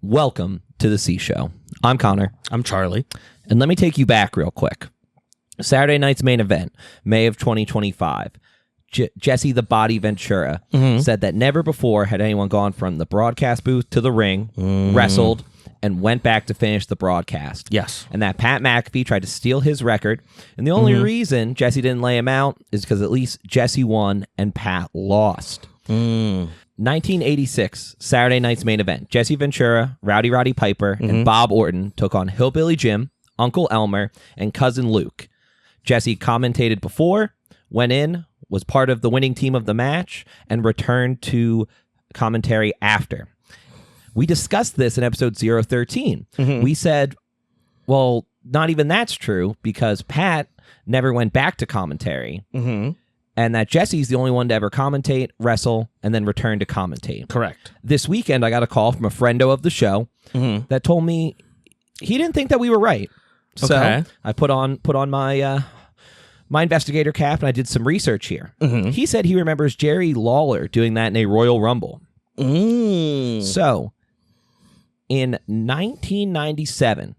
Welcome to the C Show. I'm Connor. I'm Charlie. And let me take you back real quick. Saturday night's main event, May of 2025. Jesse the Body Ventura said that never before had anyone gone from the broadcast booth to the ring, wrestled, and went back to finish the broadcast. Yes. And that Pat McAfee tried to steal his record. And the only reason Jesse didn't lay him out is because at least Jesse won and Pat lost. 1986, Saturday night's main event. Jesse Ventura, Rowdy Piper, and Bob Orton took on Hillbilly Jim, Uncle Elmer, and Cousin Luke. Jesse commentated before, went in, was part of the winning team of the match, and returned to commentary after. We discussed this in episode 013. We said, well, not even that's true because Pat never went back to commentary. And that Jesse's the only one to ever commentate, wrestle, and then return to commentate. Correct. This weekend, I got a call from a friendo of the show that told me he didn't think that we were right. So I put on my my investigator cap and I did some research here. He said he remembers Jerry Lawler doing that in a Royal Rumble. So in 1997,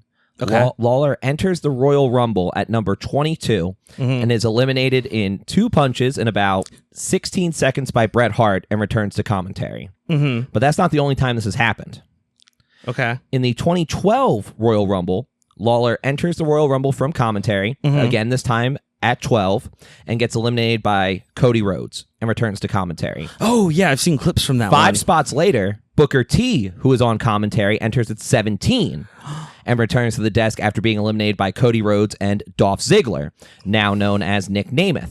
Lawler enters the Royal Rumble at number 22 and is eliminated in 2 punches in about 16 seconds by Bret Hart and returns to commentary. But that's not the only time this has happened. In the 2012 Royal Rumble, Lawler enters the Royal Rumble from commentary, again this time at 12, and gets eliminated by Cody Rhodes and returns to commentary. Oh, yeah, I've seen clips from that 5 spots later, Booker T, who is on commentary, enters at 17 and returns to the desk after being eliminated by Cody Rhodes and Dolph Ziggler, now known as Nick Namath.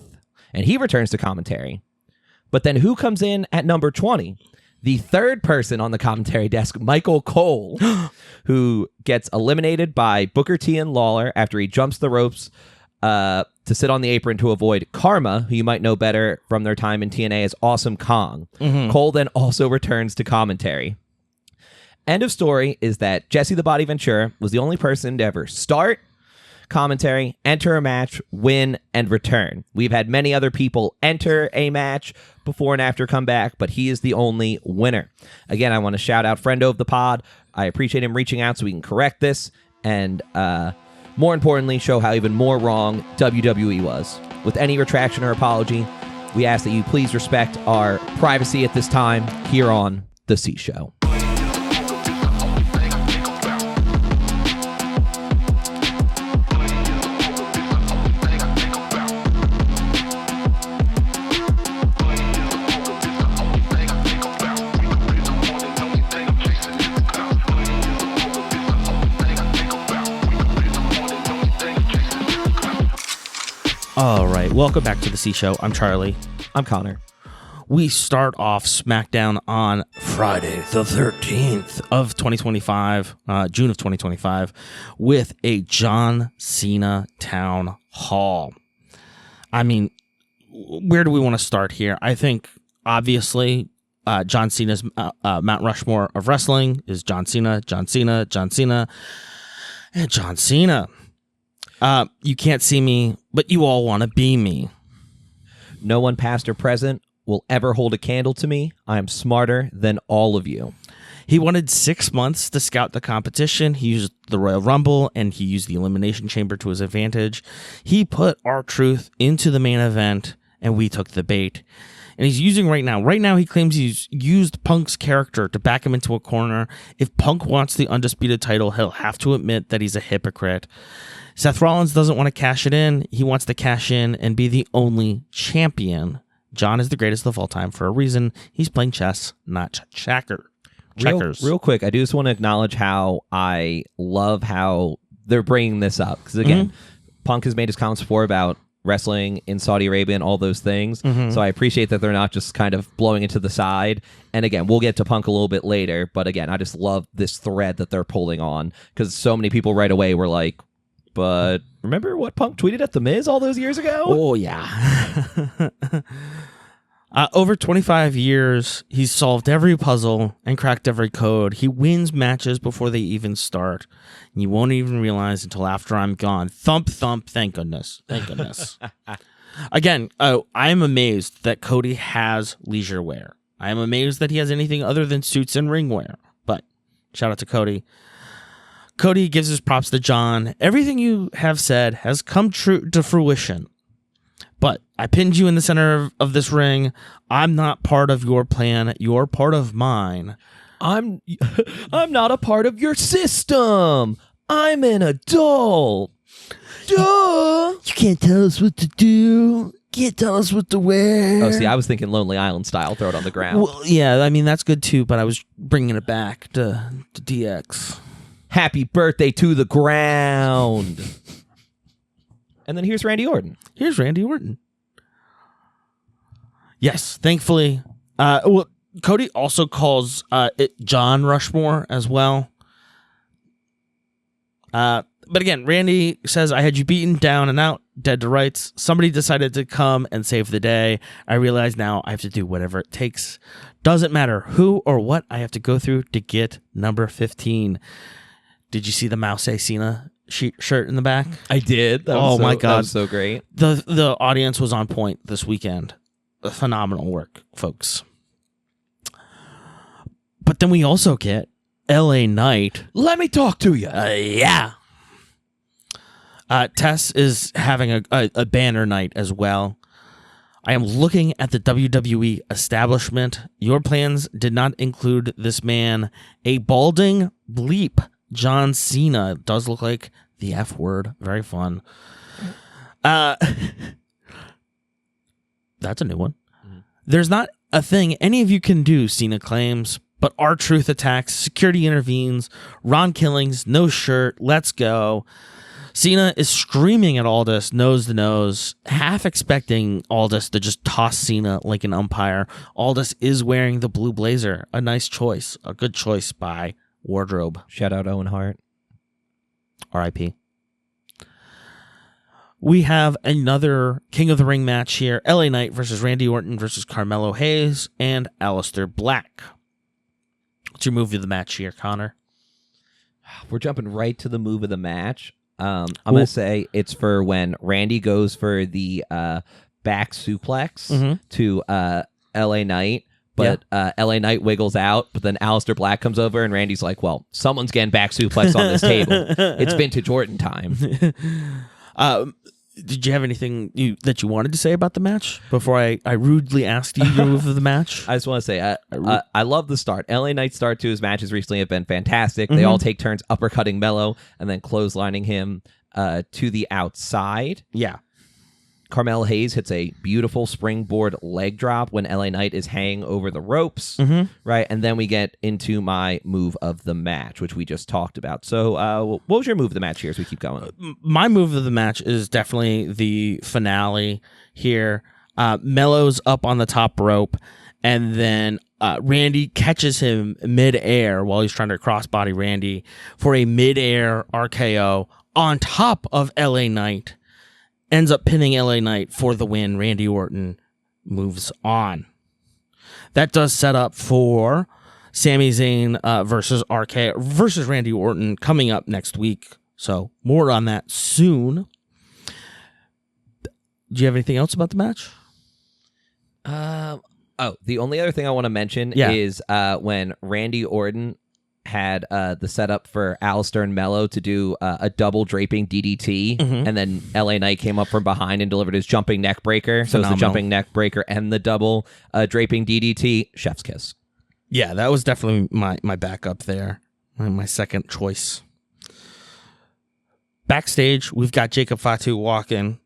And he returns to commentary. But then who comes in at number 20? The third person on the commentary desk, Michael Cole, who gets eliminated by Booker T and Lawler after he jumps the ropes to sit on the apron to avoid Karma, who you might know better from their time in TNA as Awesome Kong. Cole then also returns to commentary. End of story is that Jesse the Body Ventura was the only person to ever start commentary, enter a match, win, and return. We've had many other people enter a match before and after come back, but he is the only winner. Again, I want to shout out friendo of the pod. I appreciate him reaching out so we can correct this and more importantly, show how even more wrong WWE was. With any retraction or apology, we ask that you please respect our privacy at this time here on The C Show. All right, welcome back to the C Show. I'm Charlie. I'm Connor. We start off Smackdown on Friday the 13th of 2025, June of 2025, with a John Cena Town Hall. I mean, where do we want to start here? I think, obviously, John Cena's Mount Rushmore of wrestling is John Cena, John Cena, John Cena, and John Cena. You can't see me, but you all want to be me. No one past or present will ever hold a candle to me. I am smarter than all of you. He wanted 6 months to scout the competition. He used the Royal Rumble, and he used the Elimination Chamber to his advantage. He put R-Truth into the main event, and we took the bait. And he's using right now he claims he's used Punk's character to back him into a corner. If Punk wants the undisputed title, he'll have to admit that he's a hypocrite. Seth Rollins doesn't want to cash it in. He wants to cash in and be the only champion. John is the greatest of all time for a reason. He's playing chess, not checkers. Real quick, I do just want to acknowledge how I love how they're bringing this up. Because again, Punk has made his comments before about wrestling in Saudi Arabia and all those things. So I appreciate that they're not just kind of blowing it to the side. And again, we'll get to Punk a little bit later. But again, I just love this thread that they're pulling on. Because so many people right away were like, but remember what Punk tweeted at The Miz all those years ago? Oh, yeah. Over 25 years, he's solved every puzzle and cracked every code. He wins matches before they even start. And you won't even realize until after I'm gone. Thump, thump, thank goodness. Thank goodness. Again, I am amazed that Cody has leisure wear. I am amazed that he has anything other than suits and ring wear. But Shout out to Cody. Cody gives his props to John. Everything you have said has come true to fruition. But I pinned you in the center of this ring. I'm not part of your plan. You're part of mine. I'm not a part of your system. I'm an adult. Duh. You can't tell us what to do. Can't tell us what to wear. Oh, see, I was thinking Lonely Island style. Throw it on the ground. Well, yeah, I mean, that's good too, but I was bringing it back to DX. Happy birthday to the ground. And then here's Randy Orton. Here's Randy Orton. Yes, thankfully. Well, Cody also calls it John Rushmore as well. But again, Randy says, I had you beaten down and out, dead to rights. Somebody decided to come and save the day. I realize now I have to do whatever it takes. Doesn't matter who or what I have to go through to get number 15. Did you see the Mouse Cena shirt in the back? I did. My God. That was so great. The audience was on point this weekend. Phenomenal work, folks. But then we also get LA Knight. Let me talk to you. Yeah. Tess is having a banner night as well. I am looking at the WWE establishment. Your plans did not include this man. A balding bleep. John Cena does look like the F word. Very fun. That's a new one. Mm-hmm. There's not a thing any of you can do, Cena claims, but R-Truth attacks, security intervenes, Ron Killings, no shirt, let's go. Cena is screaming at Aldis, nose to nose, half expecting Aldis to just toss Cena like an umpire. Aldis is wearing the blue blazer. A nice choice. A good choice by Wardrobe. Shout out Owen Hart. R.I.P. We have another King of the Ring match here. LA Knight versus Randy Orton versus Carmelo Hayes and Aleister Black. What's your move of the match here, Connor? We're jumping right to the move of the match. I'm going to say it's for when Randy goes for the back suplex to LA Knight, but LA Knight wiggles out, but then Aleister Black comes over and Randy's like, well, someone's getting back suplex on this table. It's vintage Orton time. Did you have anything that you wanted to say about the match before I rudely asked you your move of the match? I just want to say, I love the start. LA Knight's start to his matches recently have been fantastic. They all take turns uppercutting Mello and then clotheslining him to the outside. Yeah. Carmelo Hayes hits a beautiful springboard leg drop when LA Knight is hanging over the ropes, right? And then we get into my move of the match, which we just talked about. So what was your move of the match here as we keep going? My move of the match is definitely the finale here. Mello's up on the top rope, and then Randy catches him mid-air while he's trying to crossbody Randy for a mid-air RKO on top of LA Knight. Ends up pinning LA Knight for the win. Randy Orton moves on. That does set up for Sami Zayn versus Randy Orton coming up next week. So more on that soon. Do you have anything else about the match? The only other thing I want to mention is when Randy Orton had the setup for Aleister and Mello to do a double draping DDT, and then LA Knight came up from behind and delivered his jumping neck breaker. So it's the jumping neck breaker and the double draping DDT. Chef's kiss. Yeah, that was definitely my backup there. My second choice. Backstage, we've got Jacob Fatu walking.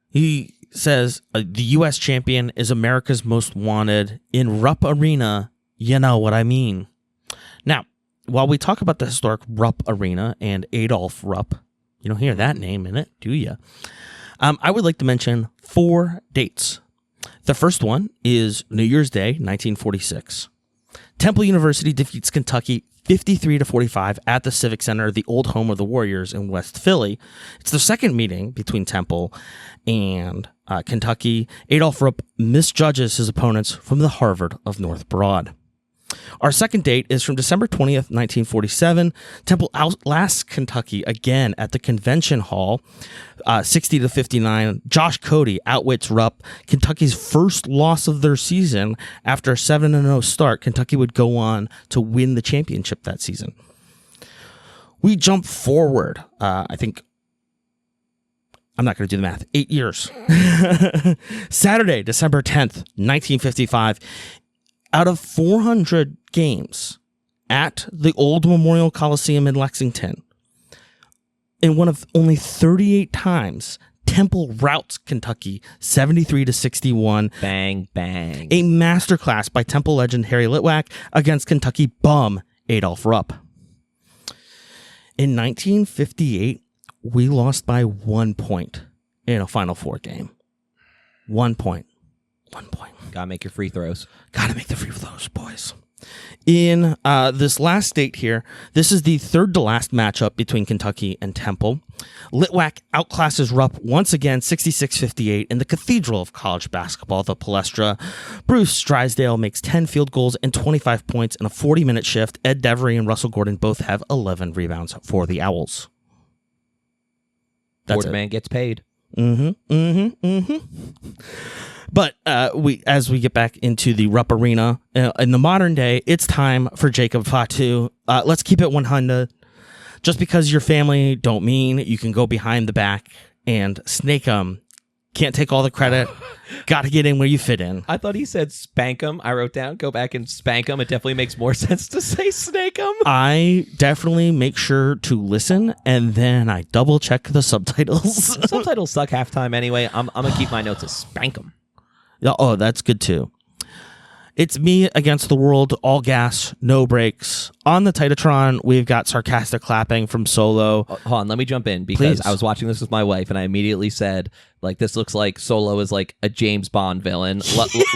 He says, the U.S. champion is America's most wanted. In Rupp Arena, you know what I mean. Now, while we talk about the historic Rupp Arena and Adolf Rupp, you don't hear that name in it, do you? I would like to mention 4 dates. The first one is New Year's Day, 1946. Temple University defeats Kentucky 53-45 at the Civic Center, the old home of the Warriors in West Philly. It's the second meeting between Temple and Kentucky. Adolf Rupp misjudges his opponents from the Harvard of North Broad. Our second date is from December 20th, 1947. Temple outlasts Kentucky again at the Convention Hall, 60-59. Josh Cody outwits Rupp. Kentucky's first loss of their season. After a 7-0 start, Kentucky would go on to win the championship that season. We jump forward, I think, I'm not going to do the math, 8 years. Saturday, December 10th, 1955. Out of 400 games at the old Memorial Coliseum in Lexington, in one of only 38 times, Temple routs Kentucky 73-61. Bang, bang. A masterclass by Temple legend Harry Litwack against Kentucky bum Adolph Rupp. In 1958, we lost by 1 point in a Final Four game. 1 point. 1 point. Gotta make your free throws. Gotta make the free throws, boys. In this last date here, this is the third to last matchup between Kentucky and Temple. Litwack outclasses Rupp once again 66-58 in the cathedral of college basketball, the Palestra. Bruce Drysdale makes 10 field goals and 25 points in a 40-minute shift. Ed Devery and Russell Gordon both have 11 rebounds for the Owls. Board man gets paid. But as we get back into the Rupp Arena, in the modern day, it's time for Jacob Fatu. Let's keep it 100. Just because your family don't mean you can go behind the back and snake 'em. Can't take all the credit. Got to get in where you fit in. I thought he said spank 'em. I wrote down, go back and spank 'em. It definitely makes more sense to say snake 'em. I definitely make sure to listen, and then I double check the subtitles. Subtitles suck halftime anyway. I'm going to keep my notes as spank 'em. Oh, that's good too. It's me against the world, all gas, no brakes. On the Titatron, we've got sarcastic clapping from Solo. Hold on, let me jump in because Please. I was watching this with my wife and I immediately said, like, this looks like Solo is like a James Bond villain.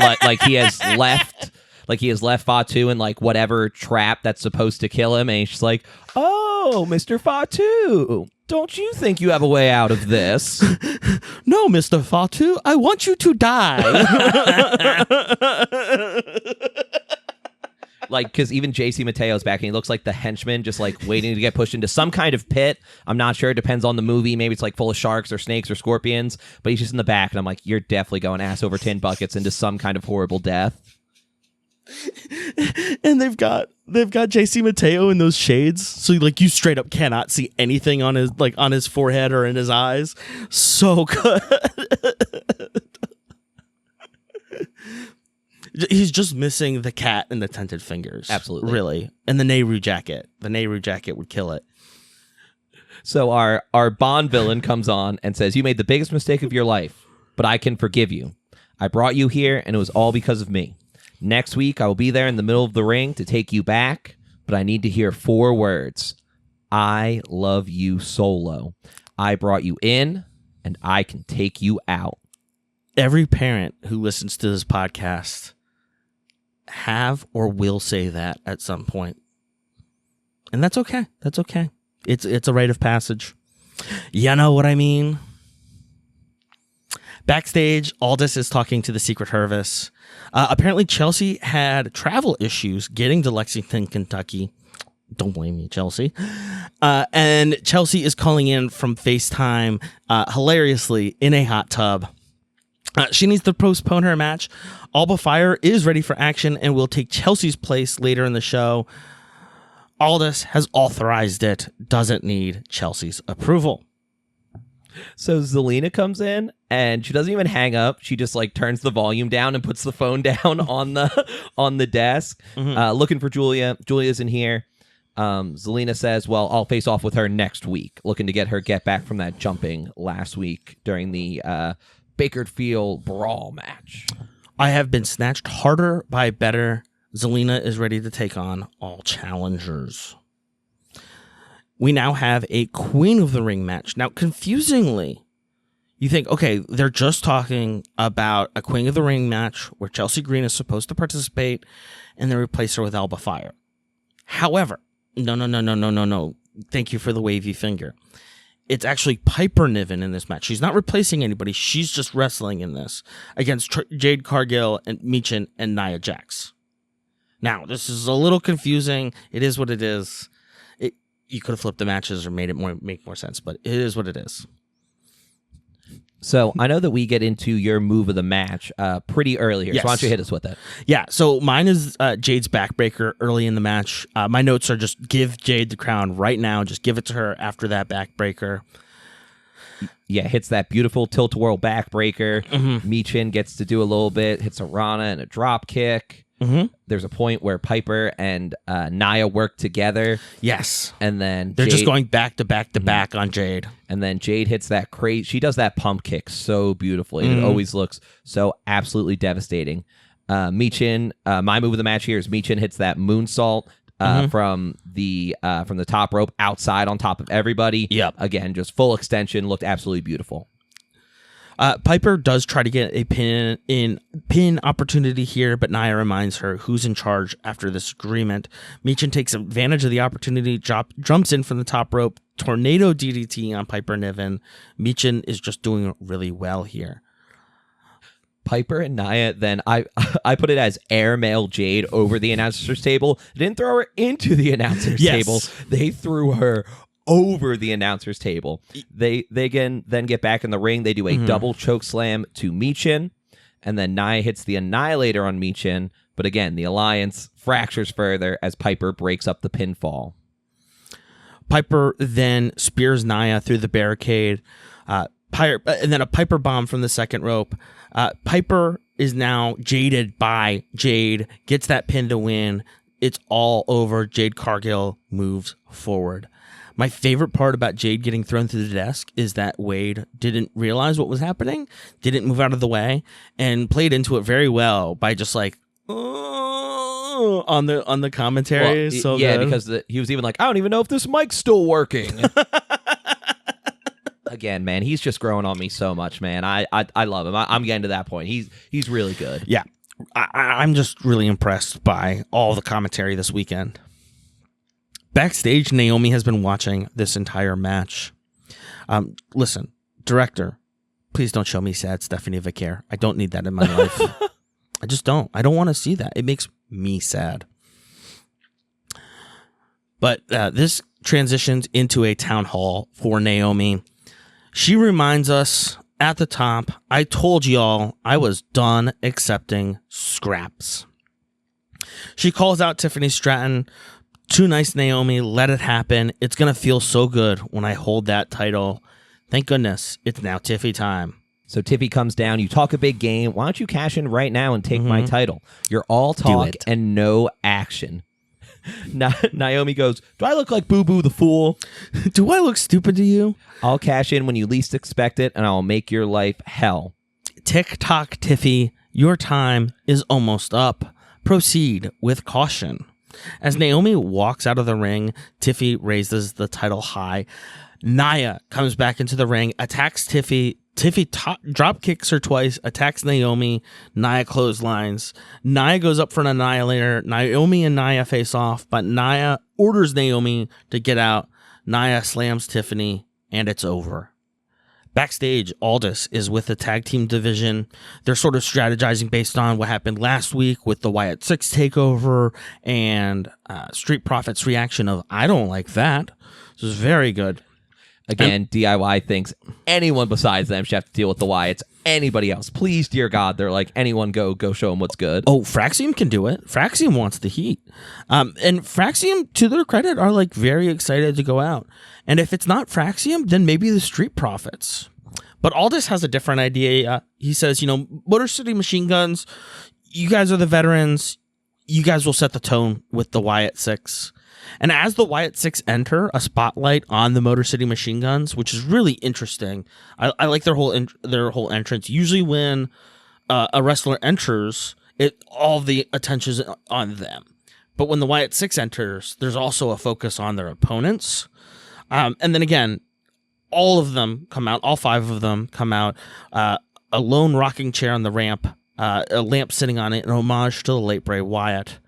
Like he has left Fatu in like whatever trap that's supposed to kill him, and he's just like, "Oh, Mr. Fatu, don't you think you have a way out of this?" No, Mr. Fatu, I want you to die. Like, because even JC Mateo's back and he looks like the henchman just like waiting to get pushed into some kind of pit. I'm not sure. It depends on the movie. Maybe it's like full of sharks or snakes or scorpions, but he's just in the back. And I'm like, you're definitely going ass over tin buckets into some kind of horrible death. And they've got JC Mateo in those shades, so like you straight up cannot see anything on his forehead or in his eyes. So good. He's just missing the cat and the tented fingers. Absolutely. Really. And the Nehru jacket. The Nehru jacket would kill it. So our Bond villain comes on and says, "You made the biggest mistake of your life, but I can forgive you. I brought you here, and it was all because of me. Next week, I will be there in the middle of the ring to take you back, but I need to hear 4 words. I love you, Solo. I brought you in, and I can take you out." Every parent who listens to this podcast have or will say that at some point. And that's okay. That's okay. It's a rite of passage. You know what I mean? Backstage, Aldous is talking to the Secret Service. Apparently, Chelsea had travel issues getting to Lexington, Kentucky. Don't blame me, Chelsea. And Chelsea is calling in from FaceTime, hilariously, in a hot tub. She needs to postpone her match. Alba Fire is ready for action and will take Chelsea's place later in the show. Aldous has authorized it, doesn't need Chelsea's approval. So Zelina comes in and she doesn't even hang up. She just like turns the volume down and puts the phone down on the desk. Looking for Julia. Julia's in here. Zelina says, "Well, I'll face off with her next week." Looking to get her get back from that jumping last week during the Bakersfield brawl match. I have been snatched harder by better. Zelina is ready to take on all challengers. We now have a Queen of the Ring match. Now, confusingly, you think, okay, they're just talking about a Queen of the Ring match where Chelsea Green is supposed to participate and they replace her with Alba Fire. However, no. Thank you for the wavy finger. It's actually Piper Niven in this match. She's not replacing anybody. She's just wrestling in this against Jade Cargill and Meechin and Nia Jax. Now, this is a little confusing. It is what it is. You could have flipped the matches or made it make more sense, but it is what it is. So I know that we get into your move of the match pretty early here. Yes. So why don't you hit us with it? Yeah, so mine is Jade's backbreaker early in the match. My notes are just give Jade the crown right now. Just give it to her after that backbreaker. Yeah, hits that beautiful tilt-a-whirl backbreaker. Michin gets to do a little bit, hits a Rana and a drop kick. There's a point where Piper and Nia work together. Yes. And then they're Jade, just going back to back to back on Jade. And then Jade hits that crazy. She does that pump kick so beautifully. It always looks so absolutely devastating. Michin, my move of the match here is Michin hits that moonsault from the top rope outside on top of everybody. Yep. Again, just full extension. Looked absolutely beautiful. Piper does try to get a pin opportunity here, but Nia reminds her who's in charge after this agreement. Michin takes advantage of the opportunity, jumps in from the top rope, tornado DDT on Piper Niven. Michin is just doing really well here. Piper and Nia, then I put it as airmail Jade over the announcer's table. They didn't throw her into the announcer's table. They threw her over the announcer's table. They then get back in the ring. They do a double choke slam to Michin, and then Nia hits the Annihilator on Michin. But again, the alliance fractures further as Piper breaks up the pinfall. Piper then spears Nia through the barricade, and then a Piper bomb from the second rope. Piper is now jaded by Jade, gets that pin to win. It's all over. Jade Cargill moves forward. My favorite part about Jade getting thrown through the desk is that Wade didn't realize what was happening, didn't move out of the way, and played into it very well by just like on the commentary. Well, so yeah, good. because he was even like, I don't even know if this mic's still working. Again, man, he's just growing on me so much, man. I love him. I'm getting to that point. He's really good. Yeah, I'm just really impressed by all the commentary this weekend. Backstage, Naomi has been watching this entire match. Listen, director, please don't show me sad Stephanie Vicaire. I don't need that in my life. I just don't. I don't want to see that. It makes me sad. But this transitions into a town hall for Naomi. She reminds us at the top, I told y'all I was done accepting scraps. She calls out Tiffany Stratton. Too nice, Naomi. Let it happen. It's going to feel so good when I hold that title. Thank goodness it's now Tiffy time. So Tiffy comes down. You talk a big game. Why don't you cash in right now and take my title? You're all talk and no action. Naomi goes, do I look like Boo Boo the Fool? Do I look stupid to you? I'll cash in when you least expect it, and I'll make your life hell. Tick-tock, Tiffy. Your time is almost up. Proceed with caution. As Naomi walks out of the ring, Tiffy raises the title high. Nia comes back into the ring, attacks Tiffy. Tiffy drop kicks her twice, attacks Naomi. Nia clotheslines. Nia goes up for an Annihilator. Naomi and Nia face off, but Nia orders Naomi to get out. Nia slams Tiffany, and it's over. Backstage, Aldis is with the tag team division. They're sort of strategizing based on what happened last week with the Wyatt Sicks takeover and Street Profits' reaction of, I don't like that. This is very good. Again, DIY thinks anyone besides them should have to deal with the Wyatts. Anybody else. Please, dear God, they're like, anyone go show them what's good. Oh, Fraxium can do it. Fraxium wants the heat. And Fraxium, to their credit, are like very excited to go out. And if it's not Fraxium, then maybe the Street Profits. But Aldis has a different idea. He says, Motor City Machine Guns, you guys are the veterans. You guys will set the tone with the Wyatt Sicks. And as the Wyatt Sicks enter, a spotlight on the Motor City Machine Guns, which is really interesting. I like their whole entrance. Usually when a wrestler enters, all the attention is on them. But when the Wyatt Sicks enters, there's also a focus on their opponents. And then again, all of them come out. All five of them come out. A lone rocking chair on the ramp, a lamp sitting on it, an homage to the late Bray Wyatt.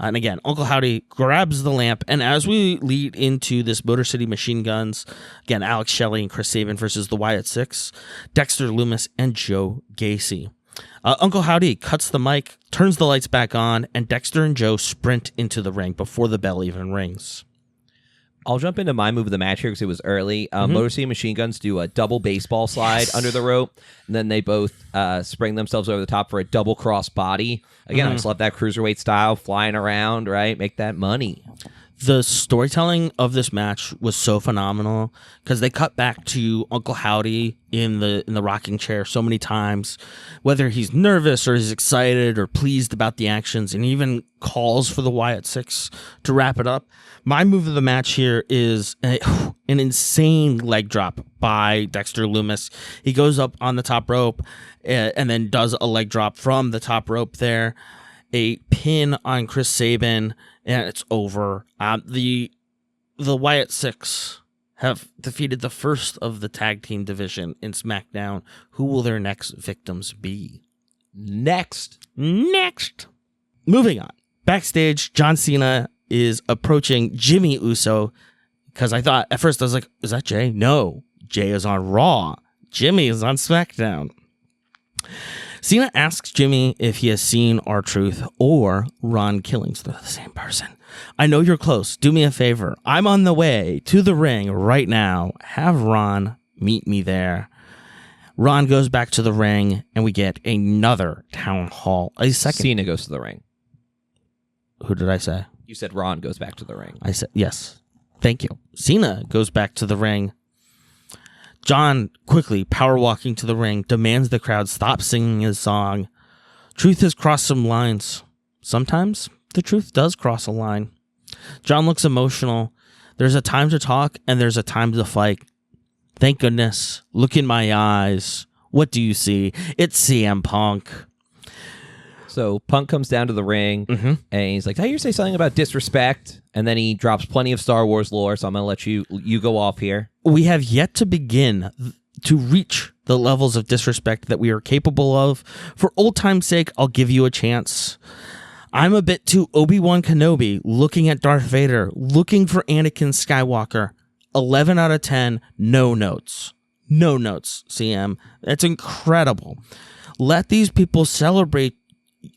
And again, Uncle Howdy grabs the lamp, and as we lead into this Motor City Machine Guns, again, Alex Shelley and Chris Sabin versus the Wyatt Sicks, Dexter Loomis and Joe Gacy. Uncle Howdy cuts the mic, turns the lights back on, and Dexter and Joe sprint into the ring before the bell even rings. I'll jump into my move of the match here because it was early. Motor City Machine Guns do a double baseball slide under the rope, and then they both spring themselves over the top for a double cross body. Again, I just love that cruiserweight style, flying around, right? Make that money. The storytelling of this match was so phenomenal because they cut back to Uncle Howdy in the rocking chair so many times, whether he's nervous or he's excited or pleased about the actions, and even calls for the Wyatt Sicks to wrap it up. My move of the match here is an insane leg drop by Dexter Lumis. He goes up on the top rope and then does a leg drop from the top rope there. A pin on Chris Sabin, and it's over. The Wyatt Sicks have defeated the first of the tag team division in SmackDown. Who will their next victims be? Next. Moving on. Backstage, John Cena is approaching Jimmy Uso because I thought at first I was like, is that Jay? No, Jay is on Raw. Jimmy is on SmackDown. Cena asks Jimmy if he has seen R-Truth or Ron Killings. They're the same person. I know you're close. Do me a favor. I'm on the way to the ring right now. Have Ron meet me there. Ron goes back to the ring, and we get another town hall. A second. Cena goes to the ring. Who did I say? You said Ron goes back to the ring. I said, yes. Thank you. Cena goes back to the ring. John, quickly power walking to the ring, demands the crowd stop singing his song. Truth has crossed some lines. Sometimes the truth does cross a line. John looks emotional. There's a time to talk and there's a time to fight. Thank goodness. Look in my eyes. What do you see? It's CM Punk. So Punk comes down to the ring, and he's like, "Did I hear you say something about disrespect?" And then he drops plenty of Star Wars lore, so I'm going to let you go off here. We have yet to begin to reach the levels of disrespect that we are capable of. For old time's sake, I'll give you a chance. I'm a bit too Obi-Wan Kenobi, looking at Darth Vader, looking for Anakin Skywalker. 11 out of 10, no notes. No notes, CM. That's incredible. Let these people celebrate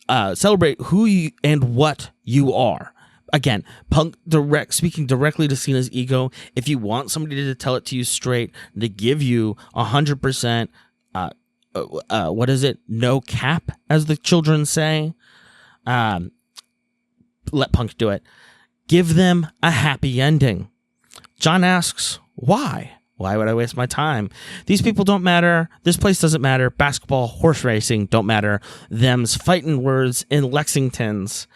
who you and what you are. Again, Punk speaking directly to Cena's ego. If you want somebody to tell it to you straight, to give you 100%, what is it? No cap, as the children say. Let Punk do it. Give them a happy ending. John asks, why? Why would I waste my time? These people don't matter. This place doesn't matter. Basketball, horse racing don't matter. Them's fighting words in Lexington's.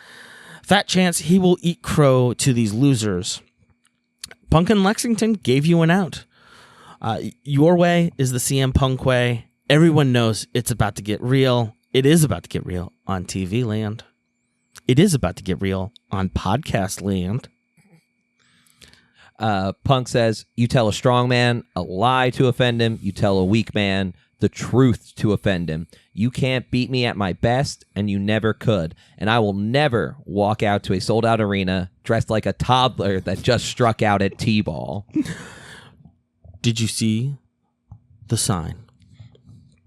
Fat chance he will eat crow to these losers. Punk and Lexington gave you an out. Your way is the CM Punk way. Everyone knows it's about to get real. It is about to get real on TV land. It is about to get real on podcast land. Punk says, you tell a strong man a lie to offend him. You tell a weak man the truth to offend him. You can't beat me at my best, and you never could. And I will never walk out to a sold-out arena dressed like a toddler that just struck out at T-ball. Did you see the sign?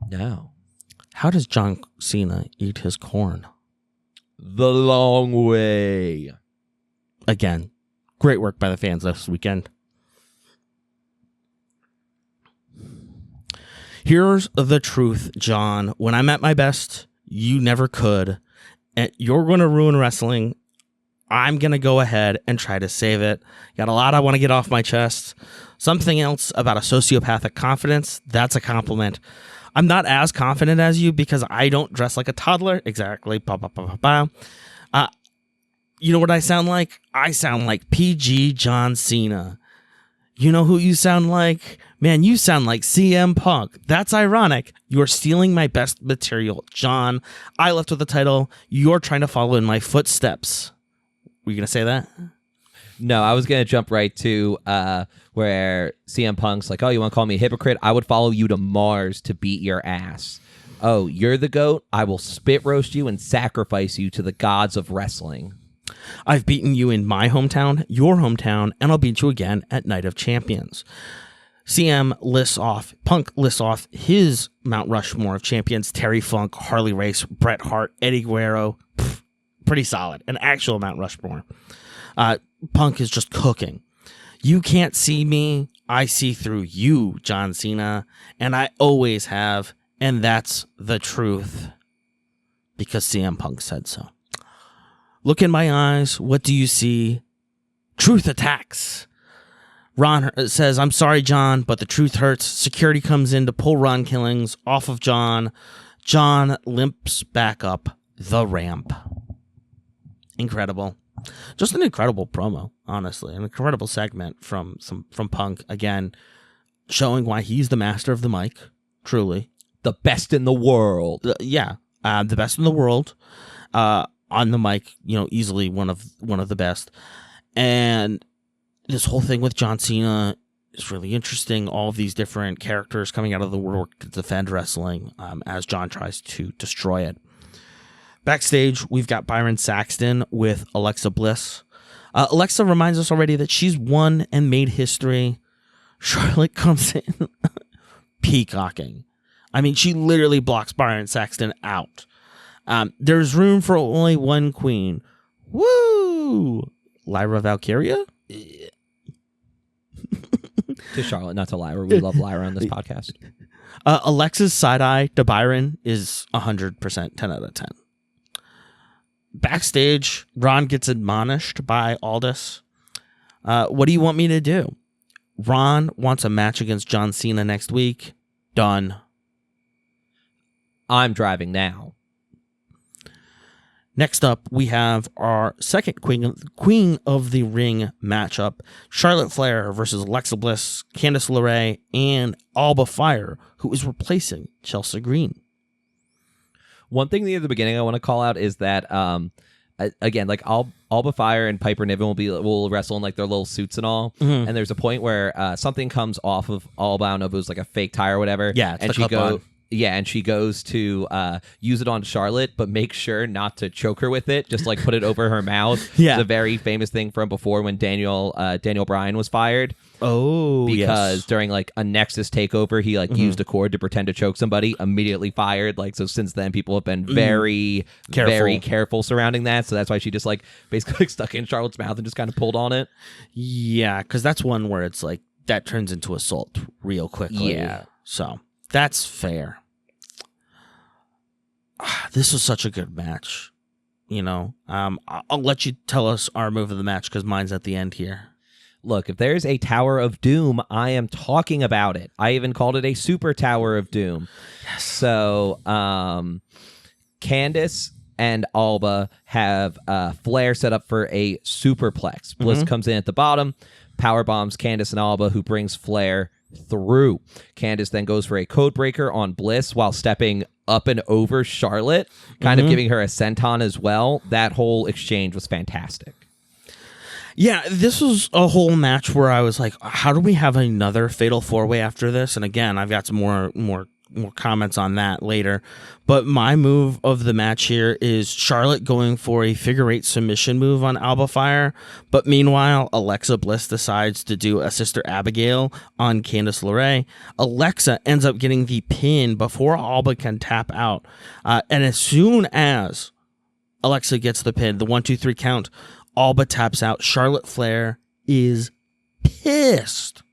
No. How does John Cena eat his corn? The long way. Again, great work by the fans this weekend. Here's the truth, John. When I'm at my best, you never could. And you're going to ruin wrestling. I'm going to go ahead and try to save it. Got a lot I want to get off my chest. Something else about a sociopathic confidence. That's a compliment. I'm not as confident as you because I don't dress like a toddler. Exactly. You know what I sound like? I sound like PG John Cena. You know who you sound like? Man, you sound like CM Punk. That's ironic. You're stealing my best material. John, I left with the title. You're trying to follow in my footsteps. Were you going to say that? No, I was going to jump right to where CM Punk's like, oh, you want to call me a hypocrite? I would follow you to Mars to beat your ass. Oh, you're the GOAT? I will spit roast you and sacrifice you to the gods of wrestling. I've beaten you in my hometown, your hometown, and I'll beat you again at Night of Champions. Punk lists off his Mount Rushmore of champions: Terry Funk, Harley Race, Bret Hart, Eddie Guerrero. Pretty solid. An actual Mount Rushmore. Punk is just cooking. You can't see me. I see through you, John Cena. And I always have. And that's the truth. Because CM Punk said so. Look in my eyes. What do you see? Truth attacks. Ron says, I'm sorry, John, but the truth hurts. Security comes in to pull Ron Killings off of John. John limps back up the ramp. Incredible. Just an incredible promo, honestly. An incredible segment from Punk. Again, showing why he's the master of the mic. Truly. The best in the world. The best in the world. On the mic, easily one of the best. And this whole thing with John Cena is really interesting. All of these different characters coming out of the woodwork to defend wrestling as John tries to destroy it. Backstage, we've got Byron Saxton with Alexa Bliss. Alexa reminds us already that she's won and made history. Charlotte comes in peacocking. I mean, she literally blocks Byron Saxton out. There's room for only one queen. Woo! Lyra Valkyria? To Charlotte, not to Lyra. We love Lyra on this podcast. Alexa's side-eye to Byron is 100%, 10 out of 10. Backstage, Ron gets admonished by Aldis. What do you want me to do? Ron wants a match against John Cena next week. Done. I'm driving now. Next up, we have our second Queen of the Ring matchup. Charlotte Flair versus Alexa Bliss, Candice LeRae, and Alba Fire, who is replacing Chelsea Green. One thing near the beginning I want to call out is that, again, like Alba Fire and Piper Niven will wrestle in like their little suits and all. Mm-hmm. And there's a point where something comes off of Alba. I don't know if it was like a fake tire or whatever. Yeah, it's and she goes to use it on Charlotte, but make sure not to choke her with it. Just like put it over her mouth. Yeah, it's a very famous thing from before when Daniel Bryan was fired. Oh, because during like a Nexus takeover, he like used a cord to pretend to choke somebody, immediately fired. Like, so since then, people have been very careful surrounding that. So that's why she just like basically stuck in Charlotte's mouth and just kind of pulled on it. Yeah, because that's one where it's like that turns into assault real quickly. Yeah, so that's fair. This was such a good match. I'll let you tell us our move of the match because mine's at the end here. Look, if there's a Tower of Doom, I am talking about it. I even called it a Super Tower of Doom. Yes. So, Candice and Alba have Flair set up for a superplex. Bliss comes in at the bottom, power bombs Candice and Alba, who brings Flair through. Candice then goes for a code breaker on Bliss while stepping up and over Charlotte, kind of giving her a senton as well. That whole exchange was fantastic. Yeah, this was a whole match where I was like, how do we have another Fatal 4-Way after this? And again, I've got some more comments on that later. But my move of the match here is Charlotte going for a figure-8 submission move on Alba Fire. But meanwhile, Alexa Bliss decides to do a Sister Abigail on Candice LeRae. Alexa ends up getting the pin before Alba can tap out. And as soon as Alexa gets the pin, the 1-2-3 count, Alba taps out. Charlotte Flair is pissed.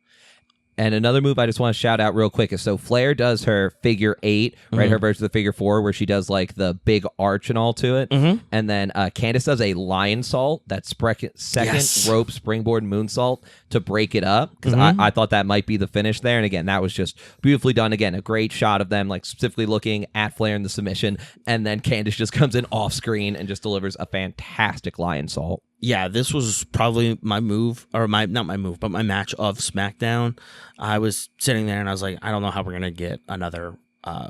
And another move I just want to shout out real quick is so Flair does her figure 8, right? Her version of the figure 4 where she does like the big arch and all to it. And then Candice does a lion salt, that second rope springboard moonsault to break it up. Because I thought that might be the finish there. And again, that was just beautifully done. Again, a great shot of them like specifically looking at Flair in the submission. And then Candice just comes in off screen and just delivers a fantastic lion salt. Yeah, this was probably my move, or not my move, but my match of SmackDown. I was sitting there and I was like, I don't know how we're going to get another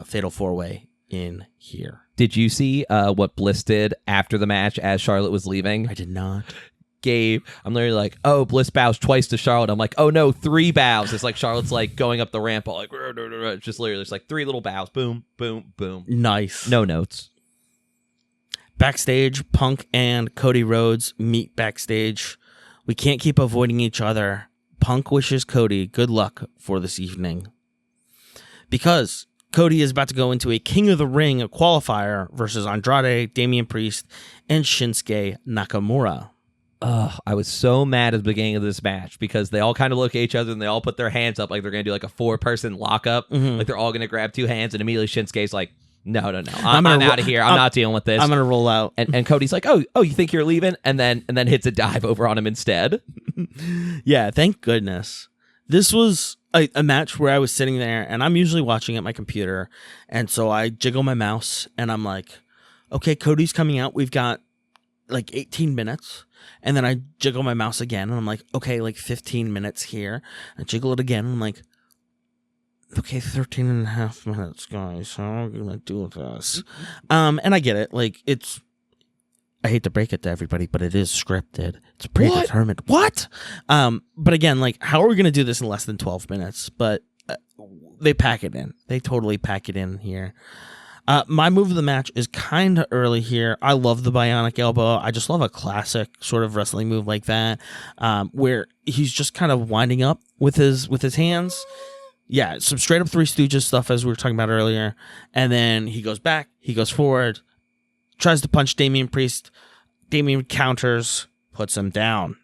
Fatal 4-Way in here. Did you see what Bliss did after the match as Charlotte was leaving? I did not. I'm literally like, oh, Bliss bows twice to Charlotte. I'm like, oh no, 3 bows. It's like Charlotte's like going up the ramp, all like, it's just literally, it's like 3 little bows. Boom, boom, boom. Nice. No notes. Backstage, Punk and Cody Rhodes meet backstage. We can't keep avoiding each other, Punk wishes Cody good luck for this evening, because Cody is about to go into a King of the Ring qualifier versus Andrade, Damian Priest, and Shinsuke Nakamura. I was so mad at the beginning of this match because they all kind of look at each other and they all put their hands up like they're going to do like a 4-person lockup. Like they're all going to grab 2 hands, and immediately Shinsuke's like, no. I'm out of here. I'm not dealing with this. I'm going to roll out. And Cody's like, oh, you think you're leaving? And then hits a dive over on him instead. Yeah, thank goodness. This was a match where I was sitting there, and I'm usually watching at my computer, and so I jiggle my mouse, and I'm like, okay, Cody's coming out. We've got like 18 minutes. And then I jiggle my mouse again, and I'm like, okay, like 15 minutes here. I jiggle it again, and I'm like, okay, 13 and a half minutes, guys. How are we going to do this? And I get it. Like, I hate to break it to everybody, but it is scripted. It's predetermined. What? But again, like, how are we going to do this in less than 12 minutes? But they pack it in. They totally pack it in here. My move of the match is kind of early here. I love the bionic elbow. I just love a classic sort of wrestling move like that, where he's just kind of winding up with his hands. Yeah, some straight up Three Stooges stuff as we were talking about earlier. And then he goes back, he goes forward, tries to punch Damian Priest. Damian counters, puts him down.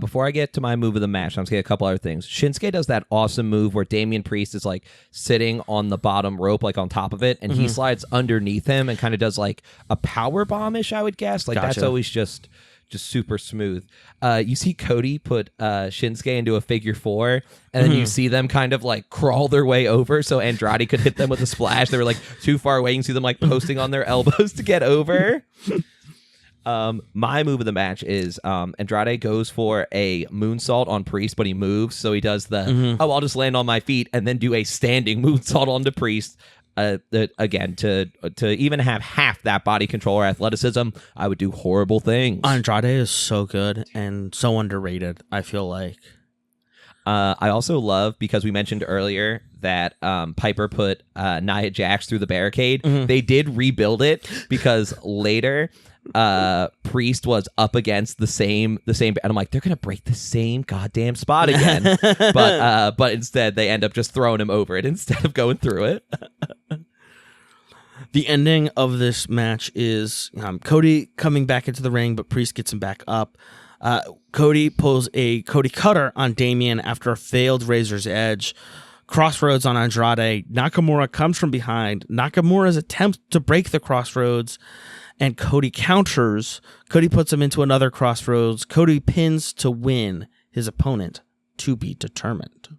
Before I get to my move of the match, I'm going to get a couple other things. Shinsuke does that awesome move where Damian Priest is like sitting on the bottom rope, like on top of it, and he slides underneath him and kind of does like a power bomb-ish, I would guess. Like that's always just super smooth. You see Cody put Shinsuke into a figure 4, and then you see them kind of like crawl their way over so Andrade could hit them with a splash. They were like too far away. You can see them like posting on their elbows to get over. My move of the match is Andrade goes for a moonsault on Priest, but he moves, so he does the I'll just land on my feet and then do a standing moonsault onto Priest. Again, to even have half that body control or athleticism, I would do horrible things. Andrade is so good and so underrated, I feel like. I also love, because we mentioned earlier that Piper put Nia Jax through the barricade. They did rebuild it because later Priest was up against the same, and I'm like, they're gonna break the same goddamn spot again. but instead they end up just throwing him over it instead of going through it. The ending of this match is Cody coming back into the ring, but Priest gets him back up. Cody pulls a Cody Cutter on Damian after a failed Razor's Edge. Crossroads on Andrade. Nakamura comes from behind. Nakamura's attempt to break the Crossroads, and Cody counters. Cody puts him into another Crossroads. Cody pins to win. His opponent to be determined.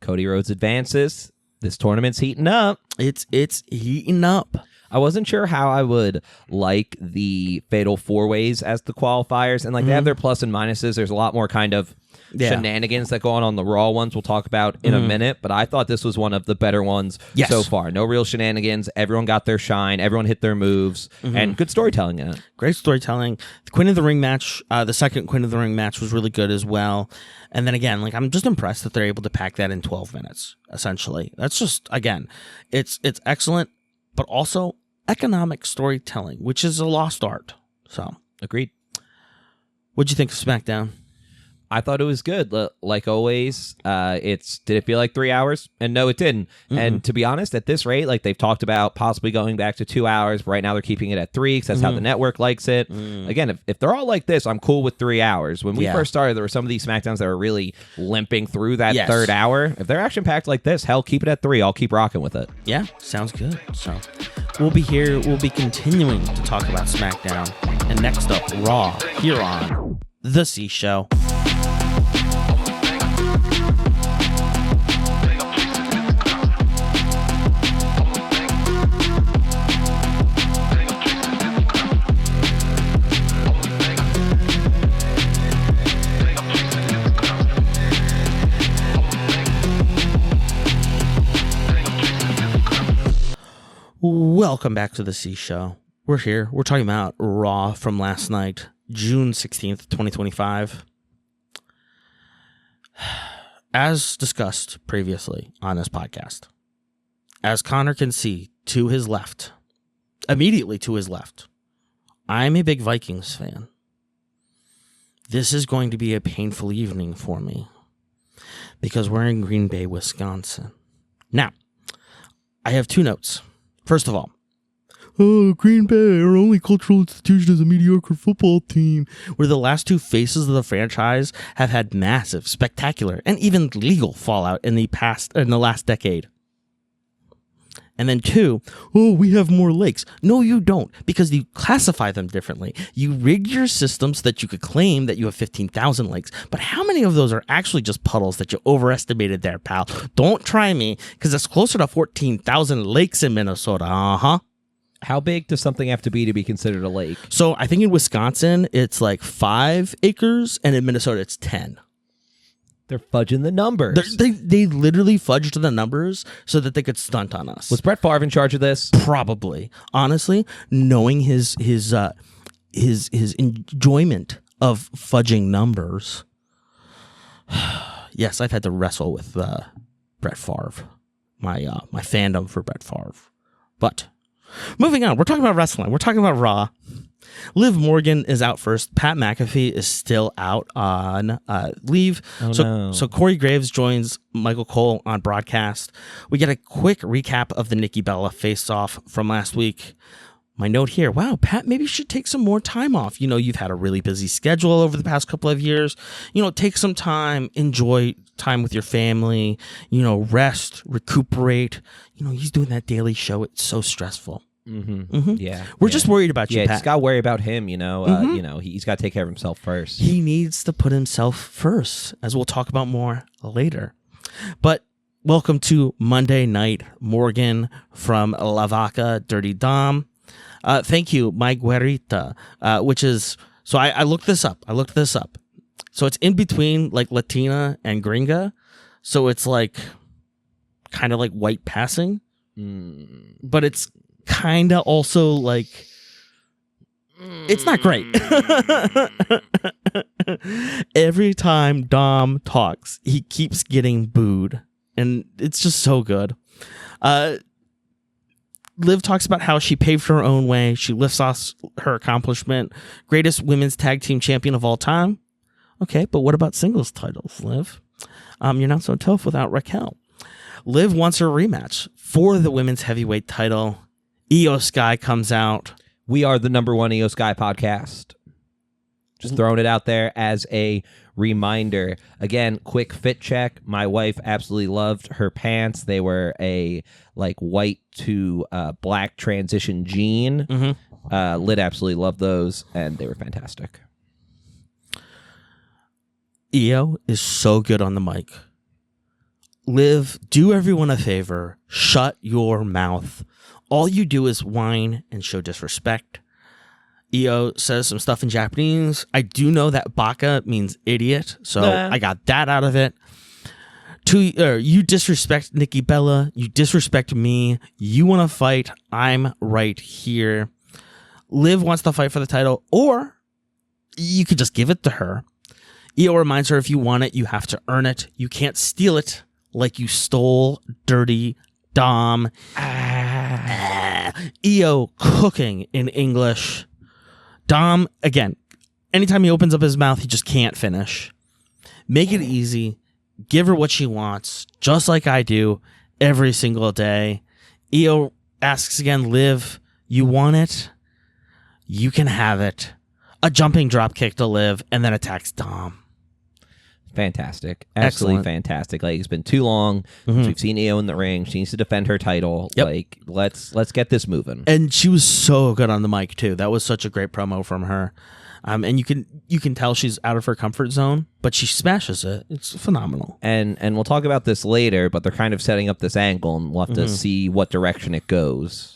Cody Rhodes advances. This tournament's heating up. It's heating up. I wasn't sure how I would like the Fatal 4-Ways as the qualifiers, and like they have their plus and minuses. There's a lot more kind of shenanigans that go on the Raw ones we'll talk about in a minute, but I thought this was one of the better ones so far. No real shenanigans. Everyone got their shine. Everyone hit their moves, and good storytelling in it. Great storytelling. The Queen of the Ring match, the second Queen of the Ring match was really good as well. And then again, like I'm just impressed that they're able to pack that in 12 minutes, essentially. That's just, again, it's excellent, but also economic storytelling, which is a lost art. So, agreed. What'd you think of SmackDown? I thought it was good. Like always, did it feel like 3 hours? And no, it didn't. And to be honest, at this rate, like they've talked about possibly going back to 2 hours. But right now they're keeping it at 3 because that's how the network likes it. Again, if they're all like this, I'm cool with 3 hours. When we first started, there were some of these SmackDowns that were really limping through that third hour. If they're action-packed like this, hell, keep it at 3. I'll keep rocking with it. Yeah, sounds good. So we'll be here. We'll be continuing to talk about SmackDown. And next up, Raw, here on The C Show. Welcome back to the C Show. We're here. We're talking about Raw from last night, June 16th, 2025. As discussed previously on this podcast, as Connor can see to his left, immediately to his left, I'm a big Vikings fan. this is going to be a painful evening for me because we're in Green Bay, Wisconsin. Now, I have 2 notes. First of all, Green Bay, our only cultural institution is a mediocre football team. Where the last 2 faces of the franchise have had massive, spectacular, and even legal fallout in the last decade. And then 2, we have more lakes. No, you don't, because you classify them differently. You rigged your system so that you could claim that you have 15,000 lakes. But how many of those are actually just puddles that you overestimated there, pal? Don't try me, because it's closer to 14,000 lakes in Minnesota. Uh-huh. How big does something have to be considered a lake? So I think in Wisconsin, it's like 5 acres, and in Minnesota, it's 10. They're fudging the numbers. They literally fudged the numbers so that they could stunt on us. Was Brett Favre in charge of this? Probably. Honestly, knowing his enjoyment of fudging numbers. Yes, I've had to wrestle with Brett Favre, my fandom for Brett Favre. But moving on, we're talking about wrestling. We're talking about Raw. Liv Morgan is out first. Pat McAfee is still out on leave. So Corey Graves joins Michael Cole on broadcast. We get a quick recap of the Nikki Bella face-off from last week. My note here, wow, Pat maybe should take some more time off. You've had a really busy schedule over the past couple of years. Take some time, enjoy time with your family, rest, recuperate. He's doing that daily show. It's so stressful. Yeah, we're just worried about you, Pat. Just gotta worry about him. He's got to take care of himself first. He needs to put himself first, as we'll talk about more later. But welcome to Monday Night Morgan from La Vaca Dirty Dom. Thank you, my güerita, which is so I looked this up. So it's in between like Latina and Gringa, so it's like kind of like white passing, but it's kind of also like it's not great. Every time Dom talks, he keeps getting booed, and it's just so good. Liv talks about how she paved her own way. She lifts off her accomplishment. Greatest women's tag team champion of all time. Okay, but what about singles titles, Liv? You're not so tough without Raquel. Liv wants her rematch for the women's heavyweight title. Io Sky comes out. We are the #1 Io Sky podcast. Just throwing it out there as a reminder. Again, quick fit check. My wife absolutely loved her pants. They were a like white to black transition jean. Lid absolutely loved those, and they were fantastic. Io is so good on the mic. Liv, do everyone a favor. Shut your mouth. All you do is whine and show disrespect. Io says some stuff in Japanese. I do know that baka means idiot, so I got that out of it. You disrespect Nikki Bella. You disrespect me. You want to fight. I'm right here. Liv wants to fight for the title, or you could just give it to her. Io reminds her if you want it, you have to earn it. You can't steal it like you stole Dirty Dom. Io cooking in English. Dom, again, anytime he opens up his mouth, he just can't finish. Make it easy. Give her what she wants, just like I do every single day. Io asks again, Liv, you want it? You can have it. A jumping drop kick to Liv, and then attacks Dom. Fantastic. Absolutely fantastic. Like, it's been too long since we've seen Io in the ring. She needs to defend her title. Yep. Like, let's get this moving. And she was so good on the mic too. That was such a great promo from her. And you can tell she's out of her comfort zone, but she smashes it. It's phenomenal. And we'll talk about this later, but they're kind of setting up this angle, and we'll have to see what direction it goes.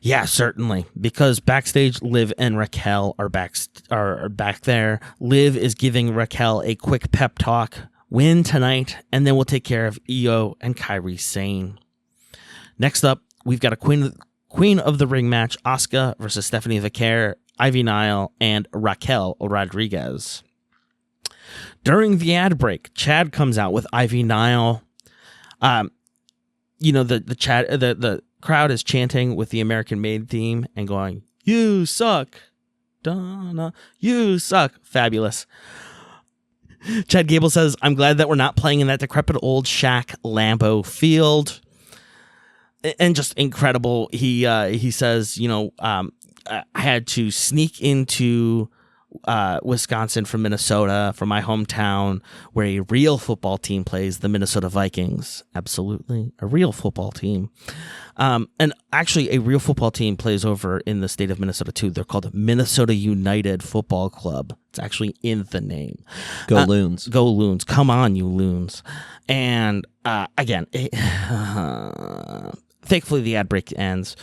Yeah, certainly. Because backstage, Liv and Raquel are back there. Liv is giving Raquel a quick pep talk. Win tonight, and then we'll take care of Io and Kairi Sane. Next up, we've got a Queen of the Ring match: Asuka versus Stephanie Vaquer, Ivy Nile, and Raquel Rodriguez. During the ad break, Chad comes out with Ivy Nile. The crowd is chanting with the American Made theme and going, "You suck, Donna, you suck. Fabulous. Chad Gable says, I'm glad that we're not playing in that decrepit old shack Lambeau field. And just incredible. He says, I had to sneak into Wisconsin from Minnesota, from my hometown, where a real football team plays, the Minnesota Vikings. Absolutely. A real football team. And actually, a real football team plays over in the state of Minnesota, too. They're called Minnesota United Football Club. It's actually in the name. Go Loons. Go Loons. Come on, you Loons. And again, thankfully, the ad break ends.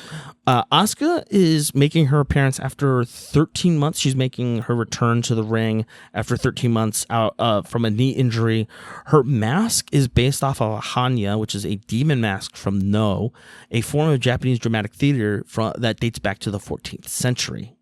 Asuka is making her appearance after 13 months. She's making her return to the ring after 13 months out from a knee injury. Her mask is based off of a Hanya, which is a demon mask from No, a form of Japanese dramatic theater that dates back to the 14th century.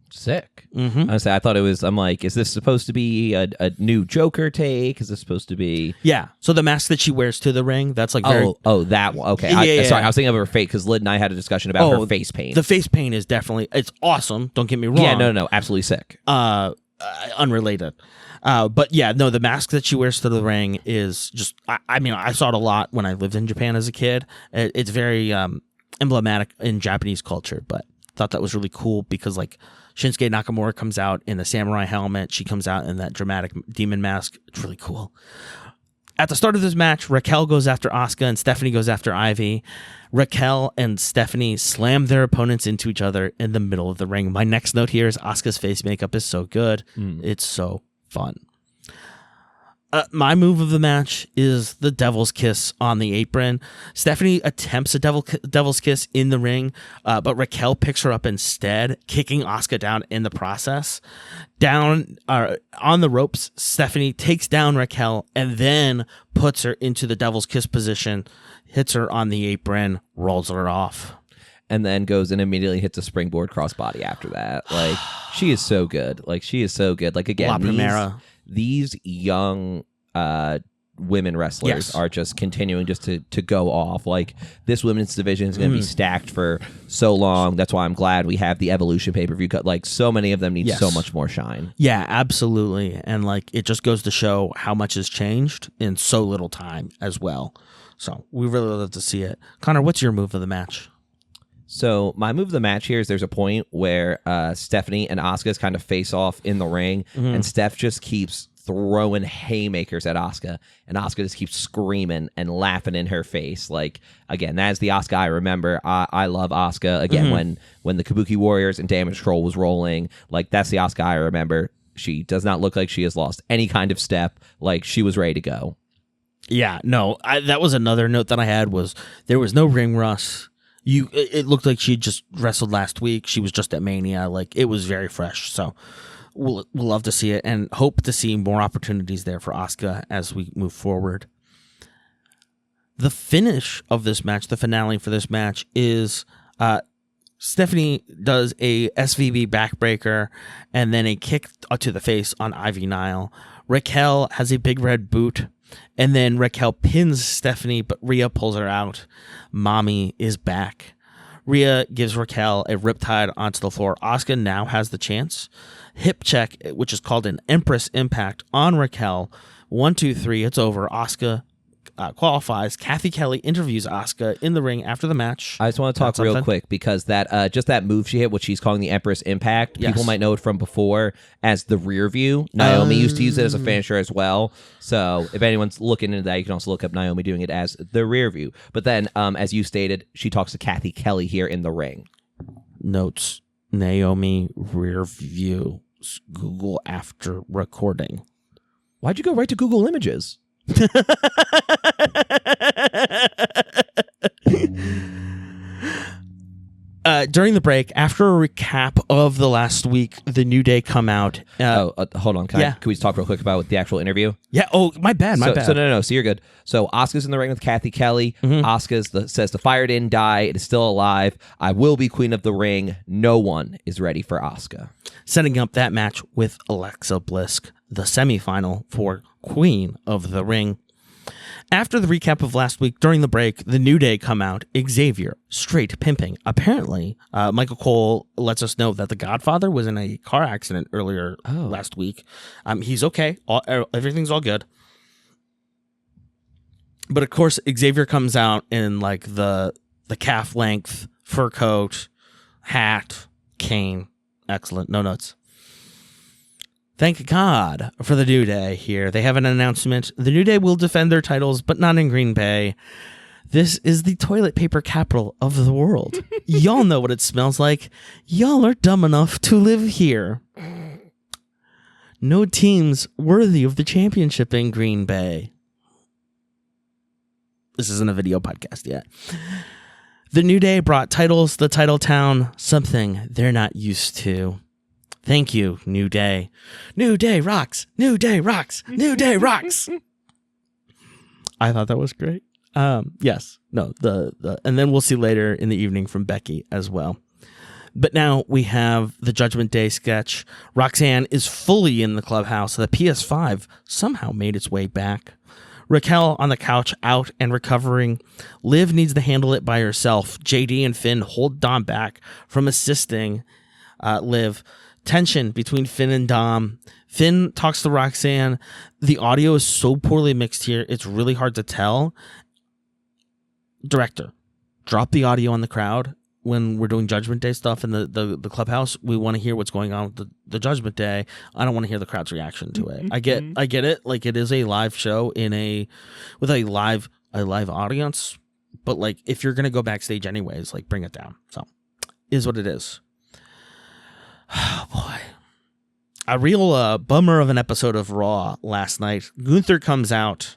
Sick. Mm-hmm. I thought it was, I'm like, is this supposed to be a new Joker take? Is this supposed to be? Yeah. So the mask that she wears to the ring, that's like very... Oh, that one. Okay. Yeah, Sorry, I was thinking of her face because Lyd and I had a discussion about her face paint. The face paint is definitely, it's awesome. Don't get me wrong. Yeah, no, absolutely sick. Unrelated. But yeah, no, the mask that she wears to the ring is just, I saw it a lot when I lived in Japan as a kid. It's very emblematic in Japanese culture, but thought that was really cool because like Shinsuke Nakamura comes out in the samurai helmet. She comes out in that dramatic demon mask. It's really cool. At the start of this match, Raquel goes after Asuka and Stephanie goes after Ivy. Raquel and Stephanie slam their opponents into each other in the middle of the ring. My next note here is Asuka's face makeup is so good. It's so fun. My move of the match is the Devil's Kiss on the apron. Stephanie attempts a Devil's Kiss in the ring, but Raquel picks her up instead, kicking Asuka down in the process. Down on the ropes, Stephanie takes down Raquel and then puts her into the Devil's Kiss position, hits her on the apron, rolls her off. And then goes and immediately hits a springboard crossbody after that. Like, she is so good. Like, again, these young women wrestlers are just continuing just to go off. Like, this women's division is going to be stacked for so long. That's why I'm glad we have the Evolution pay-per-view cut. Like, so many of them need so much more shine. Yeah, absolutely. And like, it just goes to show how much has changed in so little time as well. So we really love to see it. Connor, what's your move of the match? So my move of the match here is there's a point where Stephanie and Asuka kind of face off in the ring, and Steph just keeps throwing haymakers at Asuka, and Asuka just keeps screaming and laughing in her face. Like, again, that is the Asuka I remember. I love Asuka. Again, when the Kabuki Warriors and Damage Control was rolling, like, that's the Asuka I remember. She does not look like she has lost any kind of step. Like, she was ready to go. Yeah, no, that was another note that I had was there was no ring rust. It looked like she just wrestled last week. She was just at Mania. Like, it was very fresh. So we'll love to see it and hope to see more opportunities there for Asuka as we move forward. The finish of this match, the finale for this match, is Stephanie does a SVB backbreaker and then a kick to the face on Ivy Nile. Raquel has a big red boot. And then Raquel pins Stephanie, but Rhea pulls her out. Mommy is back. Rhea gives Raquel a riptide onto the floor. Asuka now has the chance. Hip check, which is called an Empress Impact on Raquel. 1, 2, 3, it's over. Asuka qualifies. Kathy Kelly interviews Asuka in the ring after the match. I just want to talk real quick because that just that move she hit, what she's calling the Empress Impact, people might know it from before as the rear view. Naomi used to use it as a finisher as well. So if anyone's looking into that, you can also look up Naomi doing it as the rear view. But then, as you stated, she talks to Kathy Kelly here in the ring. Notes, Naomi rear view. Google after recording. Why'd you go right to Google Images? During the break, after a recap of the last week, the New Day come out. Hold on. Can we just talk real quick about the actual interview? Yeah. Oh, my bad. So no. So you're good. So Asuka's in the ring with Kathy Kelly. Asuka says the fire didn't die. It is still alive. I will be queen of the ring. No one is ready for Asuka. Setting up that match with Alexa Bliss, the semifinal for Queen of the Ring. After the recap of last week, during the break, the New Day come out. Xavier, straight pimping. Apparently, Michael Cole lets us know that the Godfather was in a car accident earlier last week. He's okay. Everything's all good. But of course, Xavier comes out in like the calf length fur coat, hat, cane. Excellent. No notes. Thank God for the New Day here. They have an announcement. The New Day will defend their titles, but not in Green Bay. This is the toilet paper capital of the world. Y'all know what it smells like. Y'all are dumb enough to live here. No teams worthy of the championship in Green Bay. This isn't a video podcast yet. The New Day brought titles, the title town, something they're not used to. Thank you, New Day. New Day rocks. New Day rocks. New Day rocks. I thought that was great. Yes. No, and then we'll see later in the evening from Becky as well. But now we have the Judgment Day sketch. Roxanne is fully in the clubhouse. The PS5 somehow made its way back. Raquel on the couch, out and recovering. Liv needs to handle it by herself. JD and Finn hold Dom back from assisting Liv. Tension between Finn and Dom. Finn talks to Roxanne. The audio is so poorly mixed here, it's really hard to tell. Director, drop the audio on the crowd when we're doing Judgment Day stuff in the clubhouse. We want to hear what's going on with the Judgment Day. I don't want to hear the crowd's reaction to it. I get it. Like, it is a live show with a live audience, but like, if you're gonna go backstage anyways, like, bring it down. So, is what it is. Oh boy. A real bummer of an episode of Raw last night. Gunther comes out.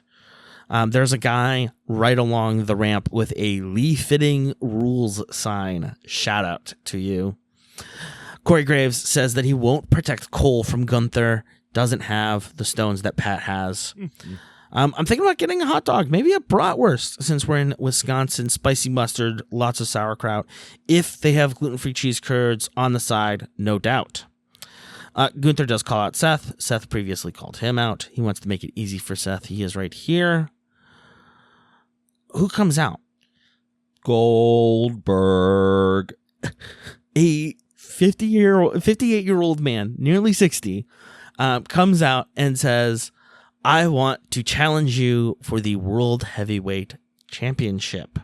There's a guy right along the ramp with a Lee Fitting Rules sign. Shout out to you. Corey Graves says that he won't protect Cole from Gunther. Doesn't have the stones that Pat has. I'm thinking about getting a hot dog, maybe a bratwurst, since we're in Wisconsin. Spicy mustard, lots of sauerkraut. If they have gluten-free cheese curds on the side, no doubt. Gunther does call out Seth. Seth previously called him out. He wants to make it easy for Seth. He is right here. Who comes out? Goldberg. A 58-year-old man, nearly 60, comes out and says, I want to challenge you for the World Heavyweight Championship.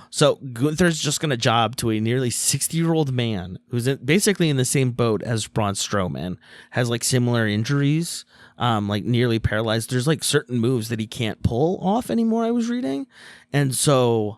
So Gunther's just going to job to a nearly 60-year-old man who's basically in the same boat as Braun Strowman, has like similar injuries, like nearly paralyzed. There's like certain moves that he can't pull off anymore, I was reading. And so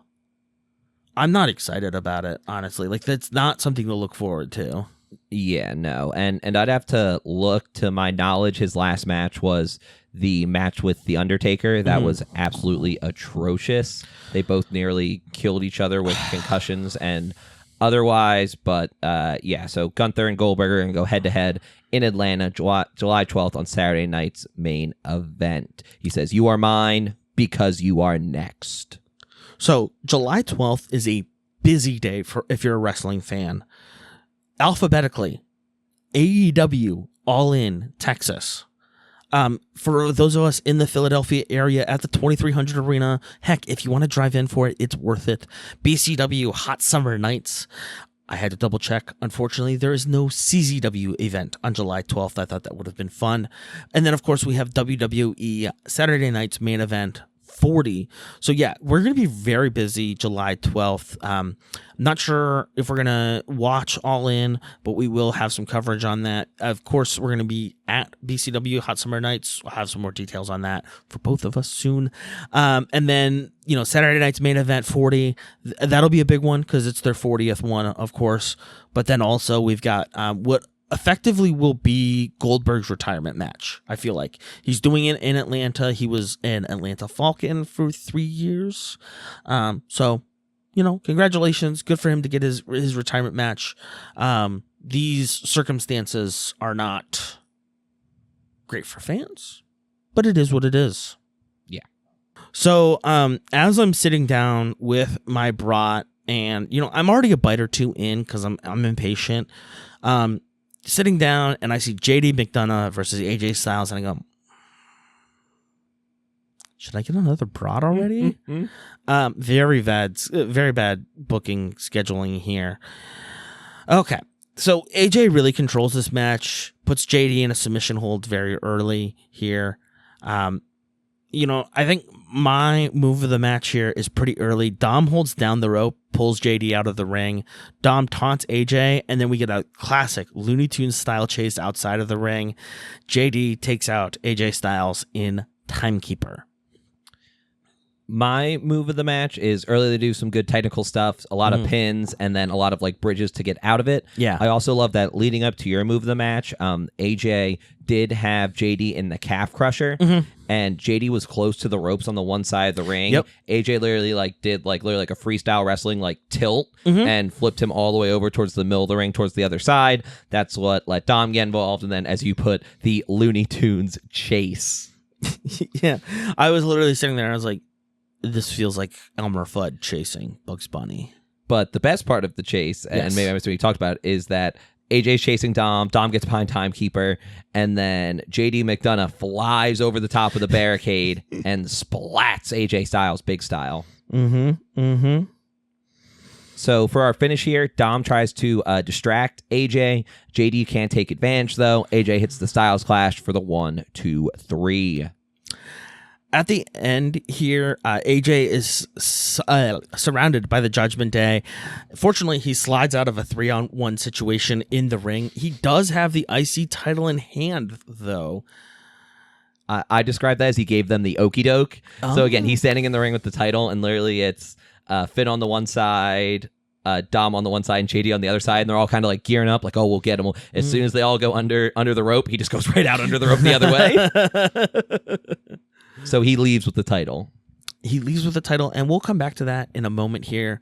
I'm not excited about it, honestly. Like, that's not something to look forward to. Yeah, no. And I'd have to look. To my knowledge, his last match was the match with The Undertaker. That was absolutely atrocious. They both nearly killed each other with concussions and otherwise. But yeah, so Gunther and Goldberg are going to go head-to-head in Atlanta, July 12th on Saturday night's main event. He says, you are mine because you are next. So July 12th is a busy day for if you're a wrestling fan. Alphabetically, AEW All In Texas. For those of us in the Philadelphia area at the 2300 Arena, heck, if you want to drive in for it, it's worth it. BCW Hot Summer Nights. I had to double check. Unfortunately, there is no CZW event on July 12th. I thought that would have been fun. And then, of course, we have WWE Saturday Night's Main Event 40. So yeah, we're going to be very busy July 12th. Not sure if we're going to watch All In, but we will have some coverage on that. Of course, we're going to be at BCW Hot Summer Nights. We'll have some more details on that for both of us soon. And then, Saturday Night's Main Event 40, that'll be a big one because it's their 40th one, of course. But then also we've got what effectively will be Goldberg's retirement match. I feel like he's doing it in Atlanta. He was an Atlanta Falcon for 3 years. So, congratulations. Good for him to get his retirement match. These circumstances are not great for fans, but it is what it is. Yeah. So, as I'm sitting down with my brat, and, I'm already a bite or two in because I'm impatient. Sitting down and I see JD McDonough versus AJ Styles, and I go, should I get another brat already? Very bad booking scheduling here. Okay, so AJ really controls this match, puts JD in a submission hold very early here. I think my move of the match here is pretty early. Dom holds down the rope, pulls JD out of the ring. Dom taunts AJ, and then we get a classic Looney Tunes style chase outside of the ring. JD takes out AJ Styles in Timekeeper. My move of the match is early to do some good technical stuff, a lot of pins, and then a lot of like bridges to get out of it. Yeah. I also love that leading up to your move of the match, AJ did have JD in the calf crusher, and JD was close to the ropes on the one side of the ring. Yep. AJ literally did a freestyle wrestling tilt and flipped him all the way over towards the middle of the ring, towards the other side. That's what let Dom get involved, and then, as you put, the Looney Tunes chase. Yeah. I was literally sitting there and I was like, this feels like Elmer Fudd chasing Bugs Bunny. But the best part of the chase, and maybe I missed what you talked about, is that AJ's chasing Dom. Dom gets behind Timekeeper, and then JD McDonough flies over the top of the barricade and splats AJ Styles, big style. So for our finish here, Dom tries to distract AJ. JD can't take advantage, though. AJ hits the Styles Clash for the 1, 2, 3. At the end here, AJ is surrounded by the Judgment Day. Fortunately, he slides out of a 3-on-1 situation in the ring. He does have the IC title in hand, though. I described that as he gave them the okey doke. So again, he's standing in the ring with the title, and literally it's Finn on the one side, Dom on the one side, and JD on the other side, and they're all kind of gearing up, we'll get him. As soon as they all go under the rope, he just goes right out under the rope the other way. So he leaves with the title. And we'll come back to that in a moment here.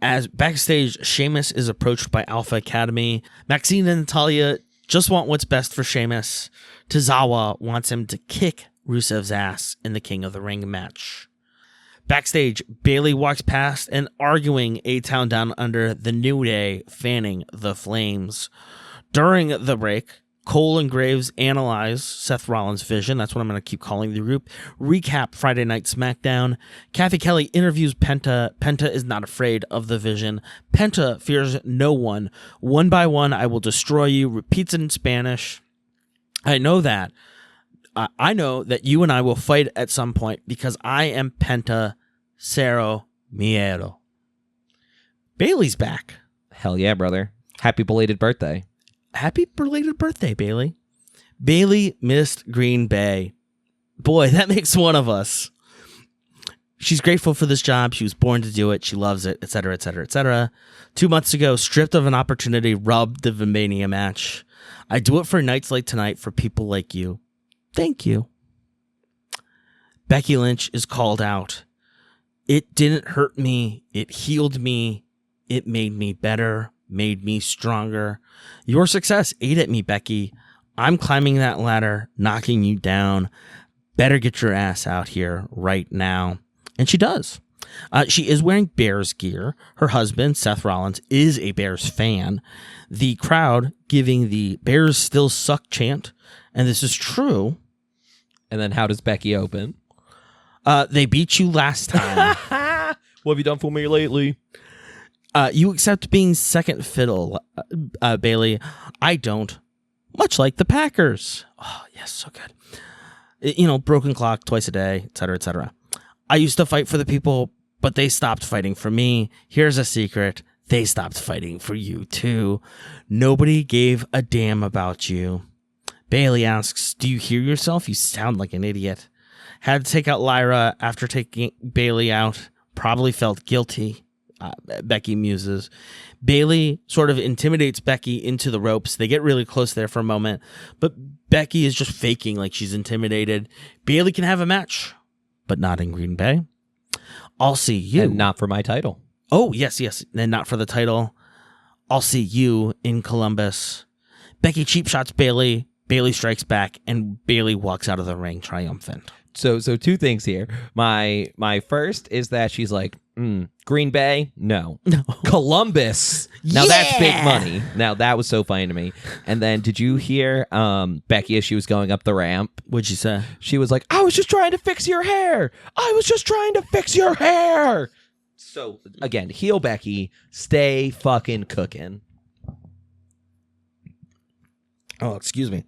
As backstage, Sheamus is approached by Alpha Academy. Maxine and Natalya just want what's best for Sheamus. Tozawa wants him to kick Rusev's ass in the King of the Ring match. Backstage, Bayley walks past and arguing A-Town Down Under, the New Day fanning the flames. During the break, Cole and Graves analyze Seth Rollins' vision. That's what I'm going to keep calling the group. Recap Friday Night SmackDown. Kathy Kelly interviews Penta. Penta is not afraid of the vision. Penta fears no one. One by one, I will destroy you. Repeats it in Spanish. I know that. I know that you and I will fight at some point because I am Penta Cero Miedo. Bayley's back. Hell yeah, brother. Happy belated birthday. Happy belated birthday, Bayley. Bayley missed Green Bay. Boy, that makes one of us. She's grateful for this job. She was born to do it. She loves it, etc., etc., etc. 2 months ago, stripped of an opportunity, robbed the Mania match. I do it for nights like tonight for people like you. Thank you. Becky Lynch is called out. It didn't hurt me. It healed me. It made me better. Made me stronger. Your success ate at me, Becky. I'm climbing that ladder, knocking you down. Better get your ass out here right now. And she does. She is wearing Bears gear. Her husband, Seth Rollins, is a Bears fan. The crowd giving the Bears still suck chant. And this is true. And then how does Becky open? They beat you last time. What have you done for me lately? You accept being second fiddle, Bayley. I don't. Much like the Packers. Oh, yes, so good. Broken clock twice a day, etc., etc. I used to fight for the people, but they stopped fighting for me. Here's a secret. They stopped fighting for you, too. Nobody gave a damn about you. Bayley asks, do you hear yourself? You sound like an idiot. Had to take out Lyra after taking Bayley out. Probably felt guilty. Becky muses. Bayley sort of intimidates Becky into the ropes. They get really close there for a moment, but Becky is just faking like she's intimidated. Bayley can have a match, but not in Green Bay. I'll see you. And not for my title. Oh, yes. And not for the title. I'll see you in Columbus. Becky cheap shots Bayley. Bayley strikes back, and Bayley walks out of the ring triumphant. So two things here. My first is that she's like, Green Bay? No. Columbus. Now that's big money. Now that was so funny to me. And then did you hear Becky as she was going up the ramp? What'd she say? She was like, I was just trying to fix your hair. I was just trying to fix your hair. So again, heel Becky, stay fucking cooking. Oh, excuse me.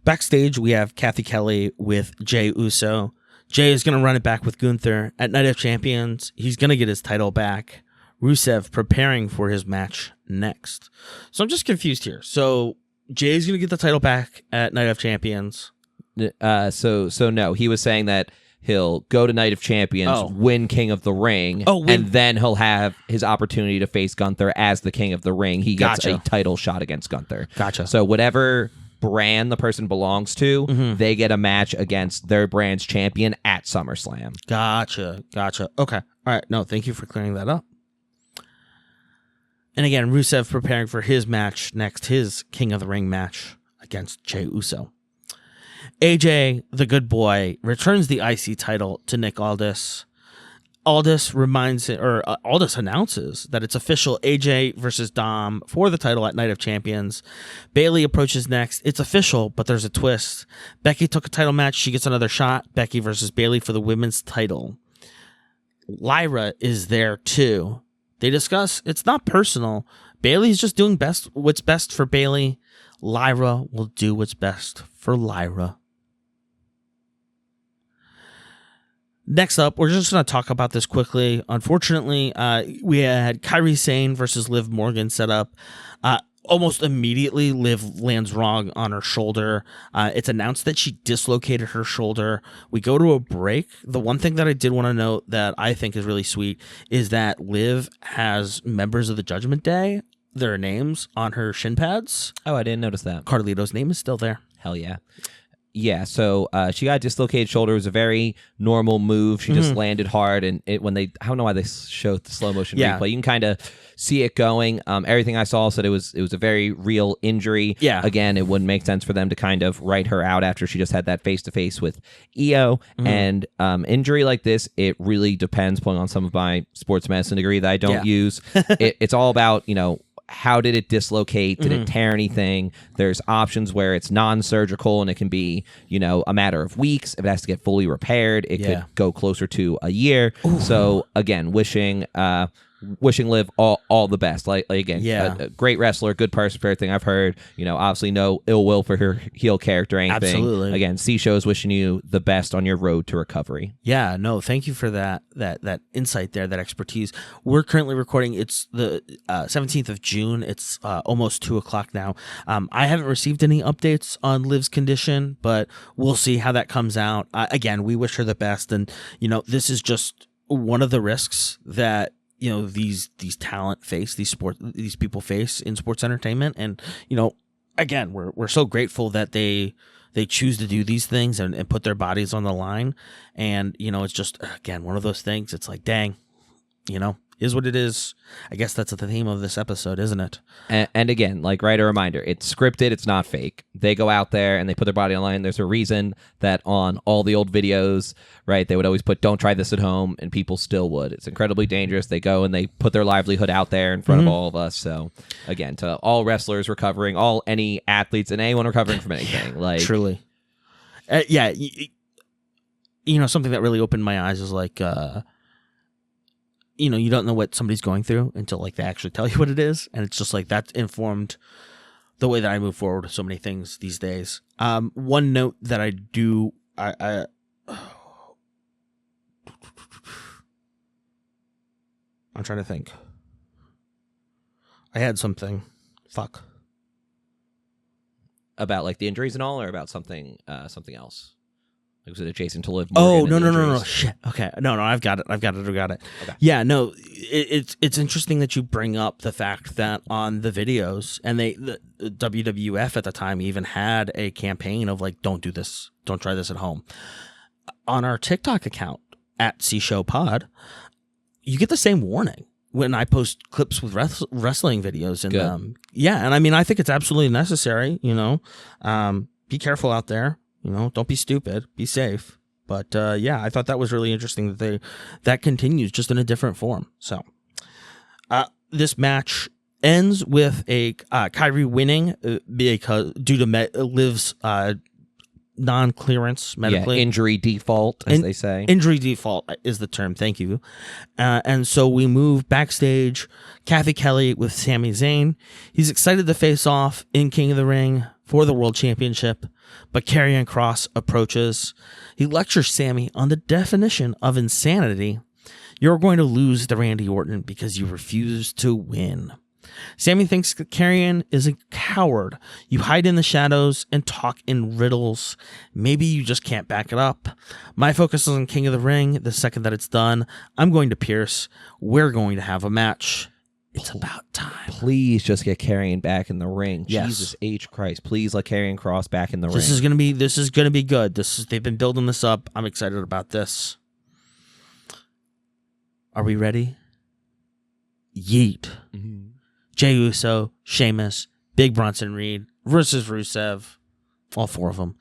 Backstage, we have Kathy Kelly with Jey Uso. Jey is going to run it back with Gunther. At Night of Champions, he's going to get his title back. Rusev preparing for his match next. So I'm just confused here. So Jey's going to get the title back at Night of Champions. So no, he was saying that he'll go to Night of Champions, win King of the Ring, and then he'll have his opportunity to face Gunther as the King of the Ring. He gets a title shot against Gunther. Gotcha. So whatever brand the person belongs to, they get a match against their brand's champion at SummerSlam. Gotcha. Okay. All right. No, thank you for clearing that up. And again, Rusev preparing for his match next, his King of the Ring match against Jey Uso. AJ, the good boy, returns the IC title to Nick Aldis. Aldis announces that it's official, AJ versus Dom for the title at Night of Champions. Bayley approaches next. It's official, but there's a twist. Becky took a title match. She gets another shot. Becky versus Bayley for the women's title. Lyra is there too. They discuss it's not personal. Bayley's just doing what's best for Bayley. Lyra will do what's best for Lyra. Next up, we're just going to talk about this quickly. Unfortunately, we had Kairi Sane versus Liv Morgan set up. Almost immediately, Liv lands wrong on her shoulder. It's announced that she dislocated her shoulder. We go to a break. The one thing that I did want to note that I think is really sweet is that Liv has members of the Judgment Day, their names on her shin pads. Oh, I didn't notice that. Carlito's name is still there. Hell yeah. Yeah, so she got a dislocated shoulder. It was a very normal move. She just landed hard, and I don't know why they showed the slow motion replay. You can kind of see it going. Everything I saw said it was a very real injury. Yeah. Again, it wouldn't make sense for them to kind of write her out after she just had that face-to-face with Io. And injury like this, it really depends, pulling on some of my sports medicine degree that I don't use. It's all about, how did it dislocate? Did it tear anything? There's options where it's non-surgical and it can be, a matter of weeks. If it has to get fully repaired, it could go closer to a year. Ooh. So again, wishing Liv all the best. A great wrestler, good person for everything I've heard. Obviously no ill will for her heel character or anything. Absolutely. Again, C-Show is wishing you the best on your road to recovery. Yeah, no, thank you for that insight there, that expertise. We're currently recording. It's the 17th of June. It's almost 2:00 now. I haven't received any updates on Liv's condition, but we'll see how that comes out. Again, we wish her the best, and this is just one of the risks that these talent face, these people face in sports entertainment. And again, we're so grateful that they choose to do these things and put their bodies on the line. And it's just, again, one of those things. It's like, dang, is what it is. I guess that's the theme of this episode, isn't it? And again, a reminder, it's scripted, it's not fake. They go out there and they put their body online. There's a reason that on all the old videos, right, they would always put, don't try this at home, and people still would. It's incredibly dangerous. They go and they put their livelihood out there in front of all of us. So again, to all wrestlers recovering, any athletes and anyone recovering from anything. Truly. Something that really opened my eyes is you don't know what somebody's going through until they actually tell you what it is. And it's just that informed the way that I move forward with so many things these days. One note that I do, I'm trying to think. I had something. Fuck. About the injuries and all, or about something else? Was it adjacent to Liv Morgan? Oh, no. Shit. Okay. No, I've got it. Okay. Yeah, no, it's interesting that you bring up the fact that on the videos, and the WWF at the time even had a campaign of don't do this, don't try this at home. On our TikTok account at C-Show Pod, you get the same warning when I post clips with wrestling videos in them. Yeah, and I think it's absolutely necessary, be careful out there. Don't be stupid. Be safe. But yeah, I thought that was really interesting that continues just in a different form. So this match ends with a Kyrie winning because due to Liv's non-clearance medically. Yeah, injury default, as they say. Injury default is the term. Thank you. And so we move backstage. Kathy Kelly with Sami Zayn. He's excited to face off in King of the Ring for the World Championship, but Karrion Kross approaches. He lectures Sami on the definition of insanity. You're going to lose to Randy Orton because you refuse to win. Sami thinks Karrion is a coward. You hide in the shadows and talk in riddles. Maybe you just can't back it up. My focus is on King of the Ring. The second that it's done, I'm going to Pierce. We're going to have a match. It's about time. Please just get Karrion back in the ring. Yes. Jesus H. Christ. Please let Karrion Kross back in the ring. This is gonna be good. They've been building this up. I'm excited about this. Are we ready? Yeet. Mm-hmm. Jey Uso, Sheamus, Big Bronson Reed versus Rusev. All four of them.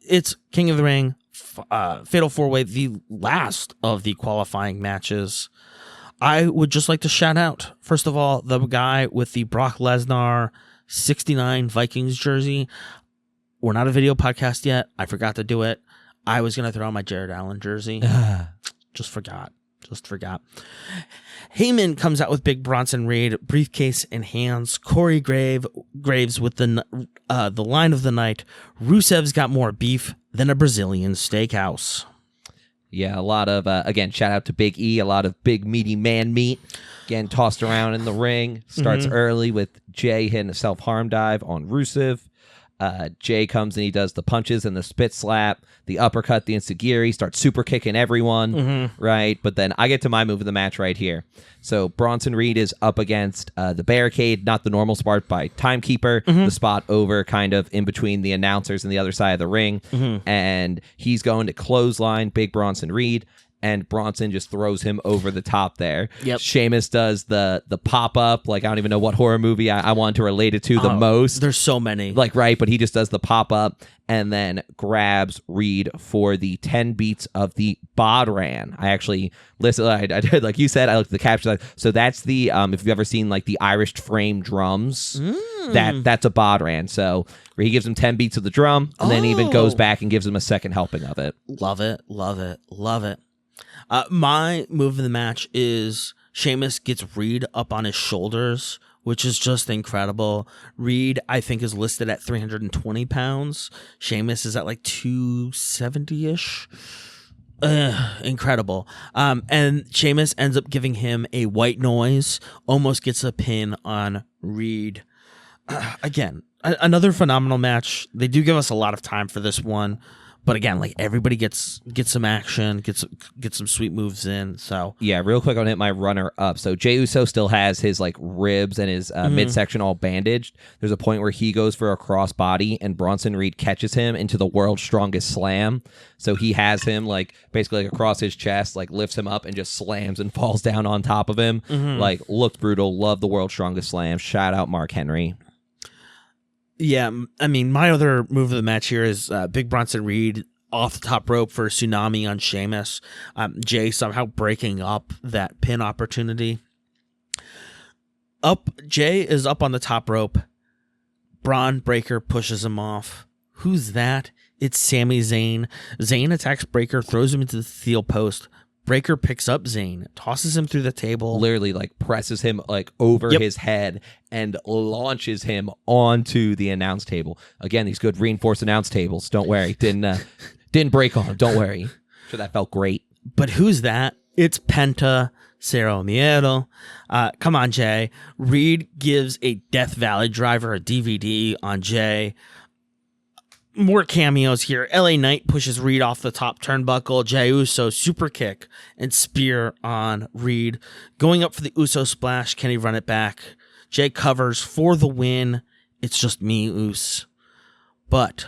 It's King of the Ring, Fatal 4-Way, the last of the qualifying matches. I would just like to shout out, first of all, the guy with the Brock Lesnar 69 Vikings jersey. We're not a video podcast yet. I forgot to do it. I was going to throw on my Jared Allen jersey. Just forgot. Heyman comes out with Big Bronson Reed, briefcase in hands. Corey Graves with the line of the night. Rusev's got more beef than a Brazilian steakhouse. Yeah, a lot of, again, shout out to Big E, a lot of big meaty man meat. Again, tossed around in the ring. Starts early with Jay hitting a self-harm dive on Rusev. Jay comes and he does the punches and the spit slap, the uppercut, the enziguri, starts super kicking everyone, right? But then I get to my move of the match right here. So Bronson Reed is up against the barricade, not the normal spot by Timekeeper, the spot over kind of in between the announcers and the other side of the ring. And he's going to clothesline Big Bronson Reed. And Bronson just throws him over the top there. Yep. Sheamus does the pop-up. Like, I don't even know what horror movie I want to relate it to the most. There's so many. Like, right, but he just does the pop-up and then grabs Reed for the 10 beats of the Bodran. I actually listened. I did, like you said, I looked at the caption. So that's the, if you've ever seen, like, the Irish frame drums, that's a Bodran. So where he gives him 10 beats of the drum and then even goes back and gives him a second helping of it. Love it. My move of the match is Sheamus gets Reed up on his shoulders, which is just incredible. Reed, I think, is listed at 320 pounds. Sheamus is at like 270-ish. Incredible. And Sheamus ends up giving him a white noise, almost gets a pin on Reed. Again, another phenomenal match. They do give us a lot of time for this one. But again, like everybody gets some action, gets some sweet moves in. So yeah, real quick, I'll hit my runner up. So Jey Uso still has his like ribs and his midsection all bandaged. There's a point where he goes for a crossbody and Bronson Reed catches him into the world's strongest slam. So he has him like basically like across his chest, like lifts him up and just slams and falls down on top of him. Like looked brutal. Love the world's strongest slam. Shout out Mark Henry. Yeah, I mean, my other move of the match here is Big Bronson Reed off the top rope for a tsunami on Sheamus. Jay somehow breaking up that pin opportunity. Jay is up on the top rope. Braun Breaker pushes him off. Who's that? It's Sami Zayn. Zayn attacks Breaker, throws him into the steel post. Breaker picks up Zayn, tosses him through the table. Literally, like, presses him, like, over his head and launches him onto the announce table. Again, these good reinforced announce tables. Don't worry. Didn't break on them. Don't worry. Sure, that felt great. But who's that? It's Penta, Cero Miedo. Come on, Jay. Reed gives a Death Valley driver a DVD on Jay. More cameos here. LA Knight pushes Reed off the top turnbuckle. Jey Uso super kick and spear on Reed. Going up for the Uso splash. Can he run it back? Jay covers for the win. It's just me, Us. But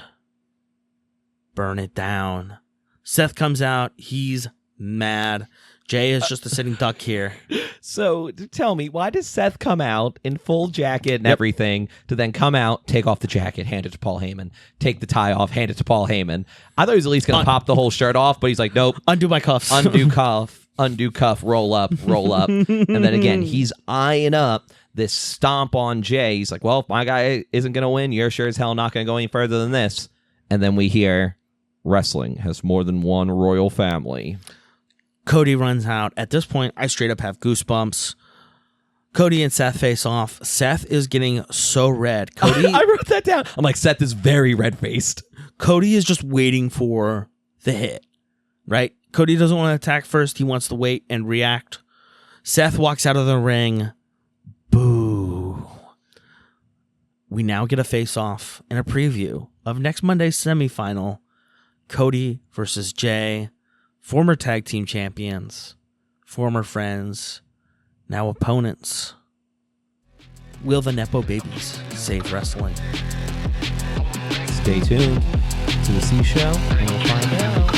burn it down. Seth comes out. He's mad. Jay is just a sitting duck here. So tell me, why does Seth come out in full jacket and everything to then come out, take off the jacket, hand it to Paul Heyman, take the tie off, hand it to Paul Heyman? I thought he was at least going to pop the whole shirt off, but he's like, nope. Undo my cuffs. Undo cuff, roll up. And then again, he's eyeing up this stomp on Jay. He's like, well, if my guy isn't going to win, you're sure as hell not going to go any further than this. And then we hear, wrestling has more than one royal family. Cody runs out. At this point, I straight up have goosebumps. Cody and Seth face off. Seth is getting so red. Cody, I wrote that down. I'm like, Seth is very red-faced. Cody is just waiting for the hit, right? Cody doesn't want to attack first. He wants to wait and react. Seth walks out of the ring. Boo. We now get a face-off and a preview of next Monday's semifinal. Cody versus Jay. Former tag team champions, former friends, now opponents. Will the Nepo babies save wrestling? Stay tuned to the C Show and we'll find out.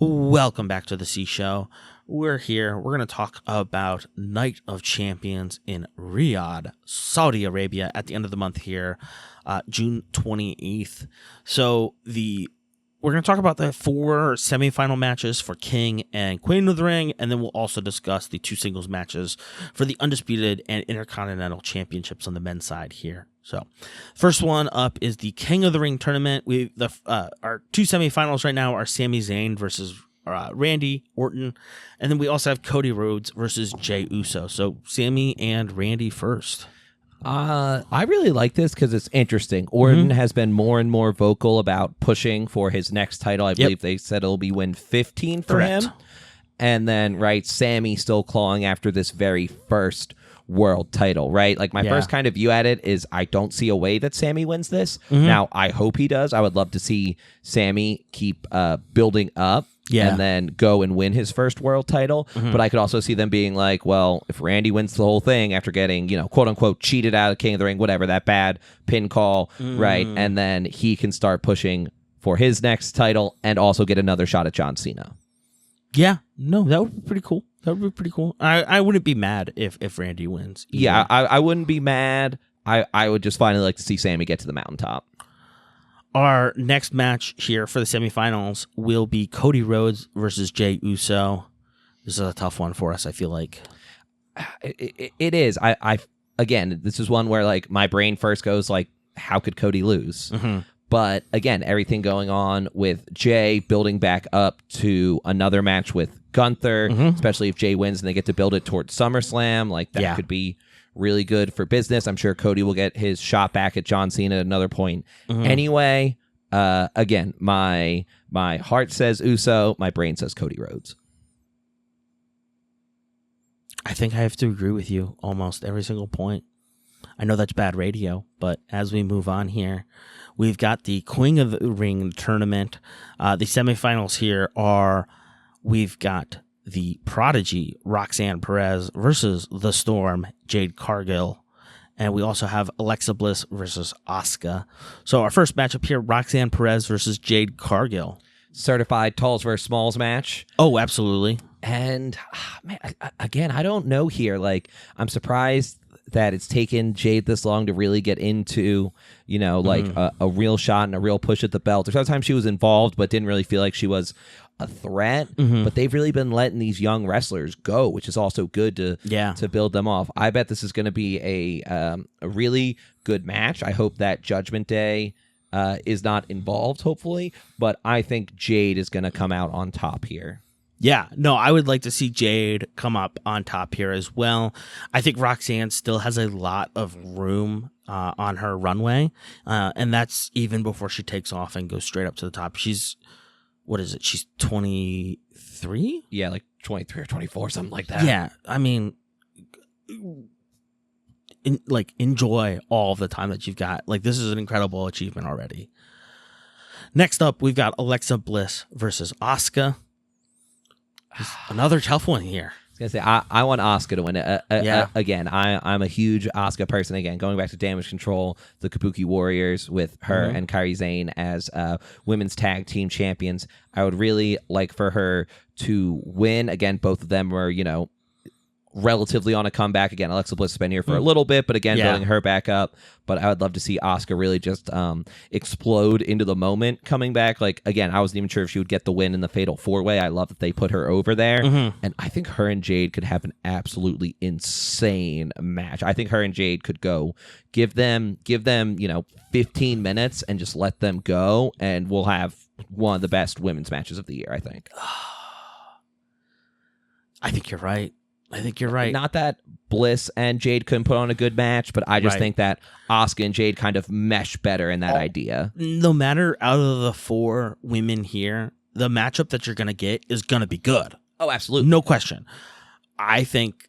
Welcome back to the C Show. We're here. We're going to talk about Night of Champions in Riyadh, Saudi Arabia at the end of the month here, June 28th. So we're going to talk about the 4 semifinal matches for King and Queen of the Ring, and then we'll also discuss the 2 singles matches for the Undisputed and Intercontinental Championships on the men's side here. So, first one up is the King of the Ring tournament. Our 2 semifinals right now are Sami Zayn versus Randy Orton, and then we also have Cody Rhodes versus Jey Uso. So, Sami and Randy first. I really like this because it's interesting. Orton has been more and more vocal about pushing for his next title. I believe they said it'll be win 15 for him. And then, right, Sami still clawing after this very first world title, right? Like my first kind of view at it is I don't see a way that Sami wins this. Now, I hope he does. I would love to see Sami keep building up and then go and win his first world title. But I could also see them being like, well, if Randy wins the whole thing after getting, quote unquote, cheated out of King of the Ring, whatever, that bad pin call, right? And then he can start pushing for his next title and also get another shot at John Cena. Yeah, no, that would be pretty cool. That would be pretty cool. I wouldn't be mad if Randy wins either. Yeah, I wouldn't be mad. I would just finally like to see Sami get to the mountaintop. Our next match here for the semifinals will be Cody Rhodes versus Jey Uso. This is a tough one for us, I feel like. It is. Again, this is one where like my brain first goes like, how could Cody lose? But again, everything going on with Jay building back up to another match with Gunther, especially if Jay wins and they get to build it towards SummerSlam, like that could be really good for business. I'm sure Cody will get his shot back at John Cena at another point. Anyway, again, my heart says Uso, my brain says Cody Rhodes. I think I have to agree with you almost every single point. I know that's bad radio, but as we move on here, we've got the Queen of the Ring tournament. The semifinals here are, we've got the Prodigy, Roxanne Perez versus The Storm, Jade Cargill. And we also have Alexa Bliss versus Asuka. So our first matchup here, Roxanne Perez versus Jade Cargill. Certified talls versus smalls match. Oh, absolutely. And man, again, I don't know here. Like, I'm surprised that it's taken Jade this long to really get into, like a real shot and a real push at the belt. There's sometimes she was involved, but didn't really feel like she was a threat. But they've really been letting these young wrestlers go, which is also good to build them off. I bet this is going to be a really good match. I hope that Judgment Day is not involved, hopefully. But I think Jade is going to come out on top here. Yeah, no, I would like to see Jade come up on top here as well. I think Roxanne still has a lot of room on her runway, and that's even before she takes off and goes straight up to the top. She's, what is it? She's 23? Yeah, like 23 or 24, something like that. Yeah, I mean, enjoy all of the time that you've got. Like, this is an incredible achievement already. Next up, we've got Alexa Bliss versus Asuka. Another tough one here. gonna say I want Asuka to win it. Yeah. Again, I'm a huge Asuka person. Again, going back to Damage Control, the Kabuki Warriors with her and Kairi Sane as women's tag team champions. I would really like for her to win. Again, both of them were, relatively on a comeback. Again, Alexa Bliss has been here for a little bit, but again, building her back up. But I would love to see Asuka really just explode into the moment coming back. Like, again, I wasn't even sure if she would get the win in the Fatal 4-Way. I love that they put her over there. And I think her and Jade could have an absolutely insane match. I think her and Jade could go give them 15 minutes and just let them go, and we'll have one of the best women's matches of the year, I think. I think you're right. Not that Bliss and Jade couldn't put on a good match, but I just think that Asuka and Jade kind of mesh better in that idea. No matter out of the 4 women here, the matchup that you're going to get is going to be good. Oh, absolutely. No question. I think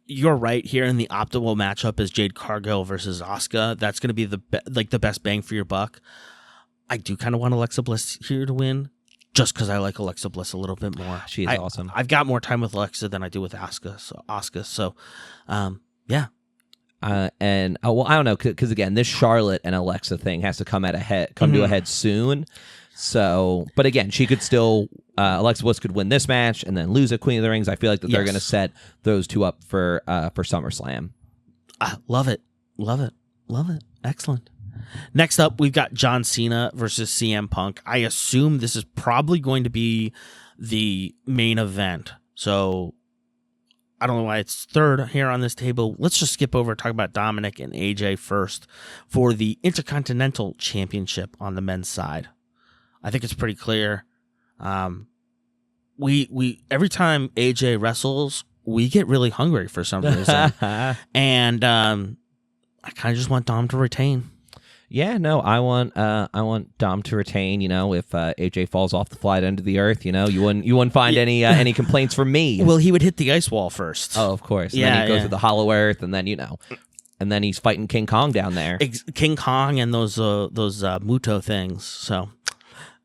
you're right here, in the optimal matchup is Jade Cargill versus Asuka. That's going to be the best bang for your buck. I do kind of want Alexa Bliss here to win, just because I like Alexa Bliss a little bit more. She is awesome. I've got more time with Alexa than I do with Asuka. So, yeah. And I don't know, because again, this Charlotte and Alexa thing has to come to a head soon. So, but again, she could still Alexa Bliss could win this match and then lose at Queen of the Rings. I feel like that they're going to set those two up for SummerSlam. Love it. Excellent. Next up, we've got John Cena versus CM Punk. I assume this is probably going to be the main event. So I don't know why it's third here on this table. Let's just skip over and talk about Dominic and AJ first for the Intercontinental Championship on the men's side. I think it's pretty clear. We every time AJ wrestles, we get really hungry for some reason. And I kind of just want Dom to retain. Yeah, no, I want Dom to retain. If AJ falls off the flat end of the earth, you wouldn't find any complaints from me. Well, he would hit the ice wall first. Oh, of course. And then he'd go through the Hollow Earth, and then and then he's fighting King Kong down there. King Kong and those Muto things. So,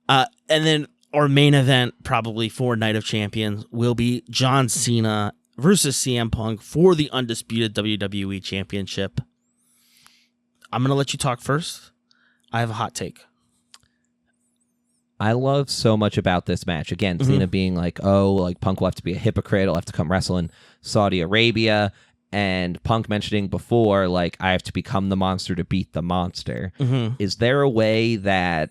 and then our main event probably for Night of Champions will be John Cena versus CM Punk for the undisputed WWE Championship. I'm going to let you talk first. I have a hot take. I love so much about this match. Again, Cena being like, Punk will have to be a hypocrite. He'll have to come wrestle in Saudi Arabia. And Punk mentioning before, like, I have to become the monster to beat the monster. Is there a way that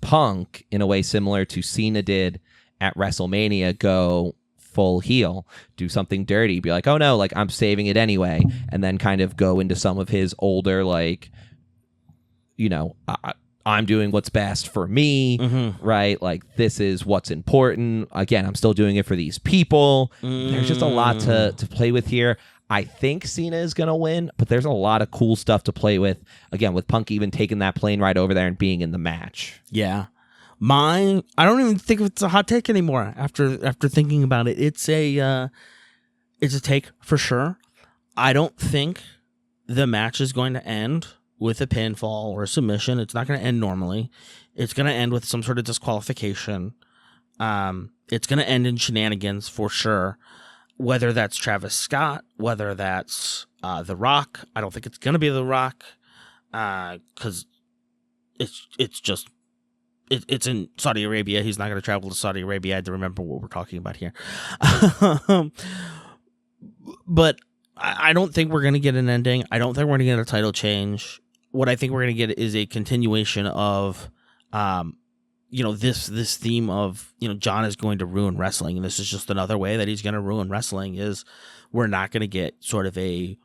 Punk, in a way similar to Cena did at WrestleMania, go full heel, do something dirty, be like, oh no, like I'm saving it anyway, and then kind of go into some of his older, like, I'm doing what's best for me, right? Like, this is what's important. Again, I'm still doing it for these people. There's just a lot to play with here. I think Cena is going to win, but there's a lot of cool stuff to play with. Again, with Punk even taking that plane ride over there and being in the match. Yeah. I don't even think it's a hot take anymore after thinking about it. It's a take for sure. I don't think the match is going to end with a pinfall or a submission. It's not going to end normally. It's going to end with some sort of disqualification. It's going to end in shenanigans for sure. Whether that's Travis Scott, whether that's The Rock. I don't think it's going to be The Rock because it's in Saudi Arabia. He's not going to travel to Saudi Arabia. I had to remember what we're talking about here. But I don't think we're going to get an ending. I don't think we're going to get a title change. What I think we're going to get is a continuation of, this theme of, John is going to ruin wrestling. And this is just another way that he's going to ruin wrestling is we're not going to get sort of a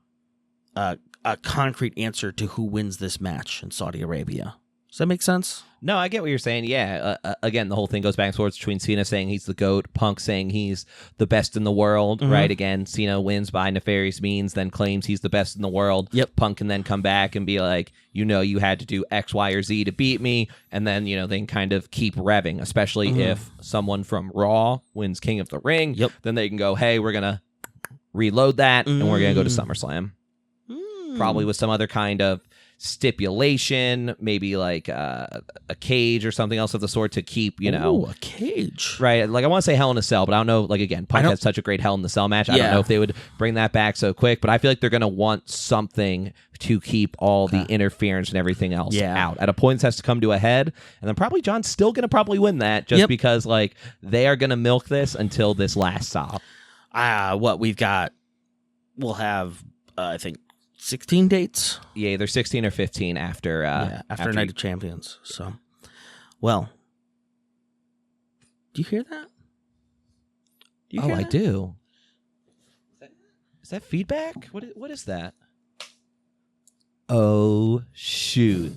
concrete answer to who wins this match in Saudi Arabia. Does that make sense? No, I get what you're saying. Yeah. Again, the whole thing goes back and forth between Cena saying he's the GOAT, Punk saying he's the best in the world, right? Again, Cena wins by nefarious means, then claims he's the best in the world. Yep. Punk can then come back and be like, you had to do X, Y, or Z to beat me. And then, they can kind of keep revving, especially if someone from Raw wins King of the Ring. Yep. Then they can go, hey, we're going to reload that and we're going to go to SummerSlam. Probably with some other kind of stipulation, maybe like a cage or something else of the sort to keep, Ooh, a cage. right? Like I want to say Hell in a Cell, but I don't know. Like again, Punk had such a great Hell in the Cell match. I don't know if they would bring that back so quick, but I feel like they're going to want something to keep all the interference and everything else out. At a point, this has to come to a head, and then probably John's still going to probably win that just because like they are going to milk this until this last stop. What we've got, we'll have I think 16 dates. Yeah, either 16 or 15 after after Night of Champions. So, well, do you hear that? I do. Is that feedback? What is that? Oh shoot!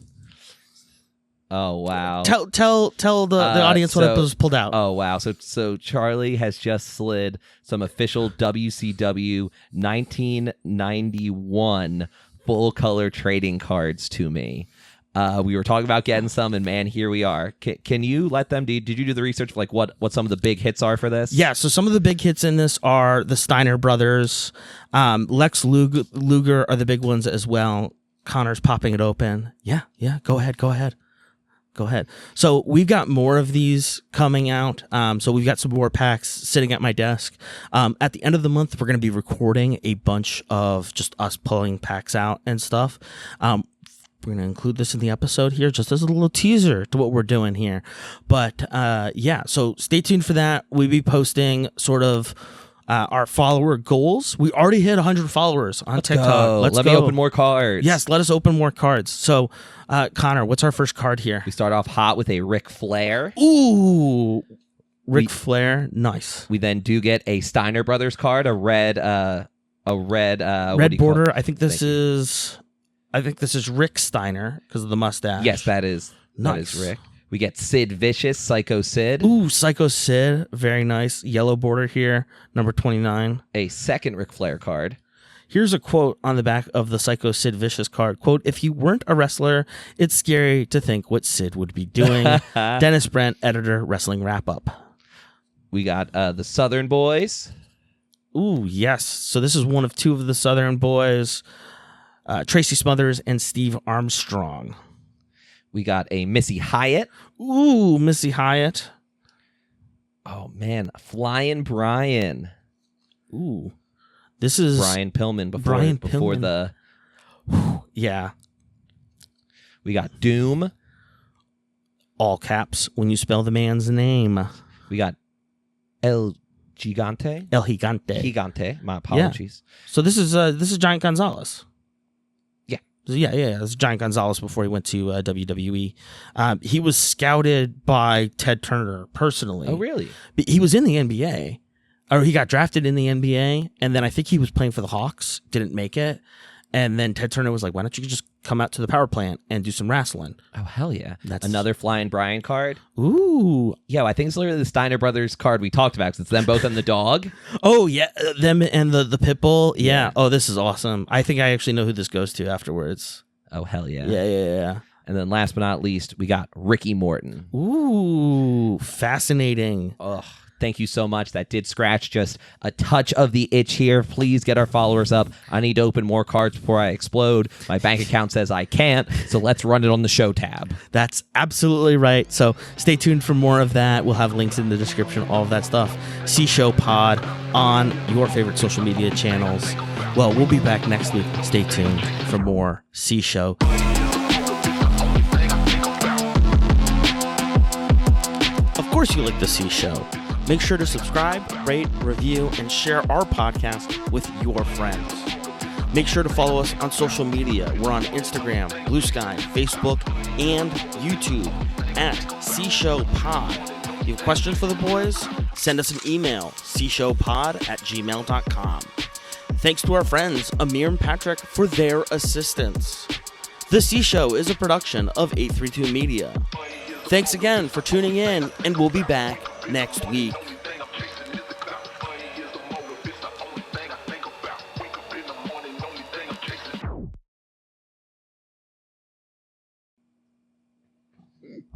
Oh wow! Tell the audience what was pulled out. Oh wow! So Charlie has just slid some official WCW 1991 full color trading cards to me. We were talking about getting some, and man, here we are. Can you let them? Did you do the research for like what some of the big hits are for this? Yeah, so some of the big hits in this are the Steiner brothers, Lex Luger are the big ones as well. Connor's popping it open. Yeah. Go ahead. So we've got more of these coming out. So we've got some more packs sitting at my desk. At the end of the month, we're going to be recording a bunch of just us pulling packs out and stuff. We're going to include this in the episode here just as a little teaser to what we're doing here. But so stay tuned for that. We'll be posting sort of our follower goals. We already hit 100 followers on TikTok. Let me open more cards. Yes, let us open more cards. So, Connor, what's our first card here? We start off hot with a Ric Flair. Ooh, Ric Flair, nice. We then do get a Steiner Brothers card, a red border. I think this is Rick Steiner because of the mustache. Yes, that is Rick. We get Sid Vicious, Psycho Sid. Ooh, Psycho Sid. Very nice. Yellow border here, number 29. A second Ric Flair card. Here's a quote on the back of the Psycho Sid Vicious card. Quote, "If you weren't a wrestler, it's scary to think what Sid would be doing." Dennis Brent, editor, Wrestling Wrap-Up. We got the Southern Boys. Ooh, yes. So this is one of two of the Southern Boys. Tracy Smothers and Steve Armstrong. We got a Missy Hyatt. Ooh, Missy Hyatt. Oh, man. Flying Brian. Ooh. This is Brian Pillman before the... Yeah. We got Doom. All caps when you spell the man's name. We got El Gigante. Gigante. My apologies. Yeah. So this is Giant Gonzalez. Yeah. This is Giant Gonzalez before he went to WWE. He was scouted by Ted Turner personally. Oh, really? He was in the NBA, or he got drafted in the NBA, and then I think he was playing for the Hawks, didn't make it, and then Ted Turner was like, "Why don't you just come out to the power plant and do some wrestling?" Oh, hell yeah! That's another Flying Brian card. Ooh, yeah, I think it's literally the Steiner Brothers card we talked about because it's them both and the dog. Oh yeah, them and the pit bull. Yeah. Oh, this is awesome. I think I actually know who this goes to afterwards. Oh, hell yeah. Yeah. And then last but not least, we got Ricky Morton. Ooh, fascinating. Ugh. Thank you so much. That did scratch just a touch of the itch here. Please get our followers up. I need to open more cards before I explode. My bank account says I can't, so let's run it on the show tab. That's absolutely right. So stay tuned for more of that. We'll have links in the description, all of that stuff. C-Show Pod on your favorite social media channels. Well, we'll be back next week. Stay tuned for more C-Show. Of course you like the C-Show. Make sure to subscribe, rate, review, and share our podcast with your friends. Make sure to follow us on social media. We're on Instagram, Blue Sky, Facebook, and YouTube at CShowPod. If you have questions for the boys? Send us an email, cshowpod@gmail.com. Thanks to our friends, Amir and Patrick, for their assistance. The C-Show is a production of 832 Media. Thanks again for tuning in, and we'll be back next week.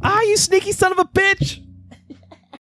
Ah, you sneaky son of a bitch!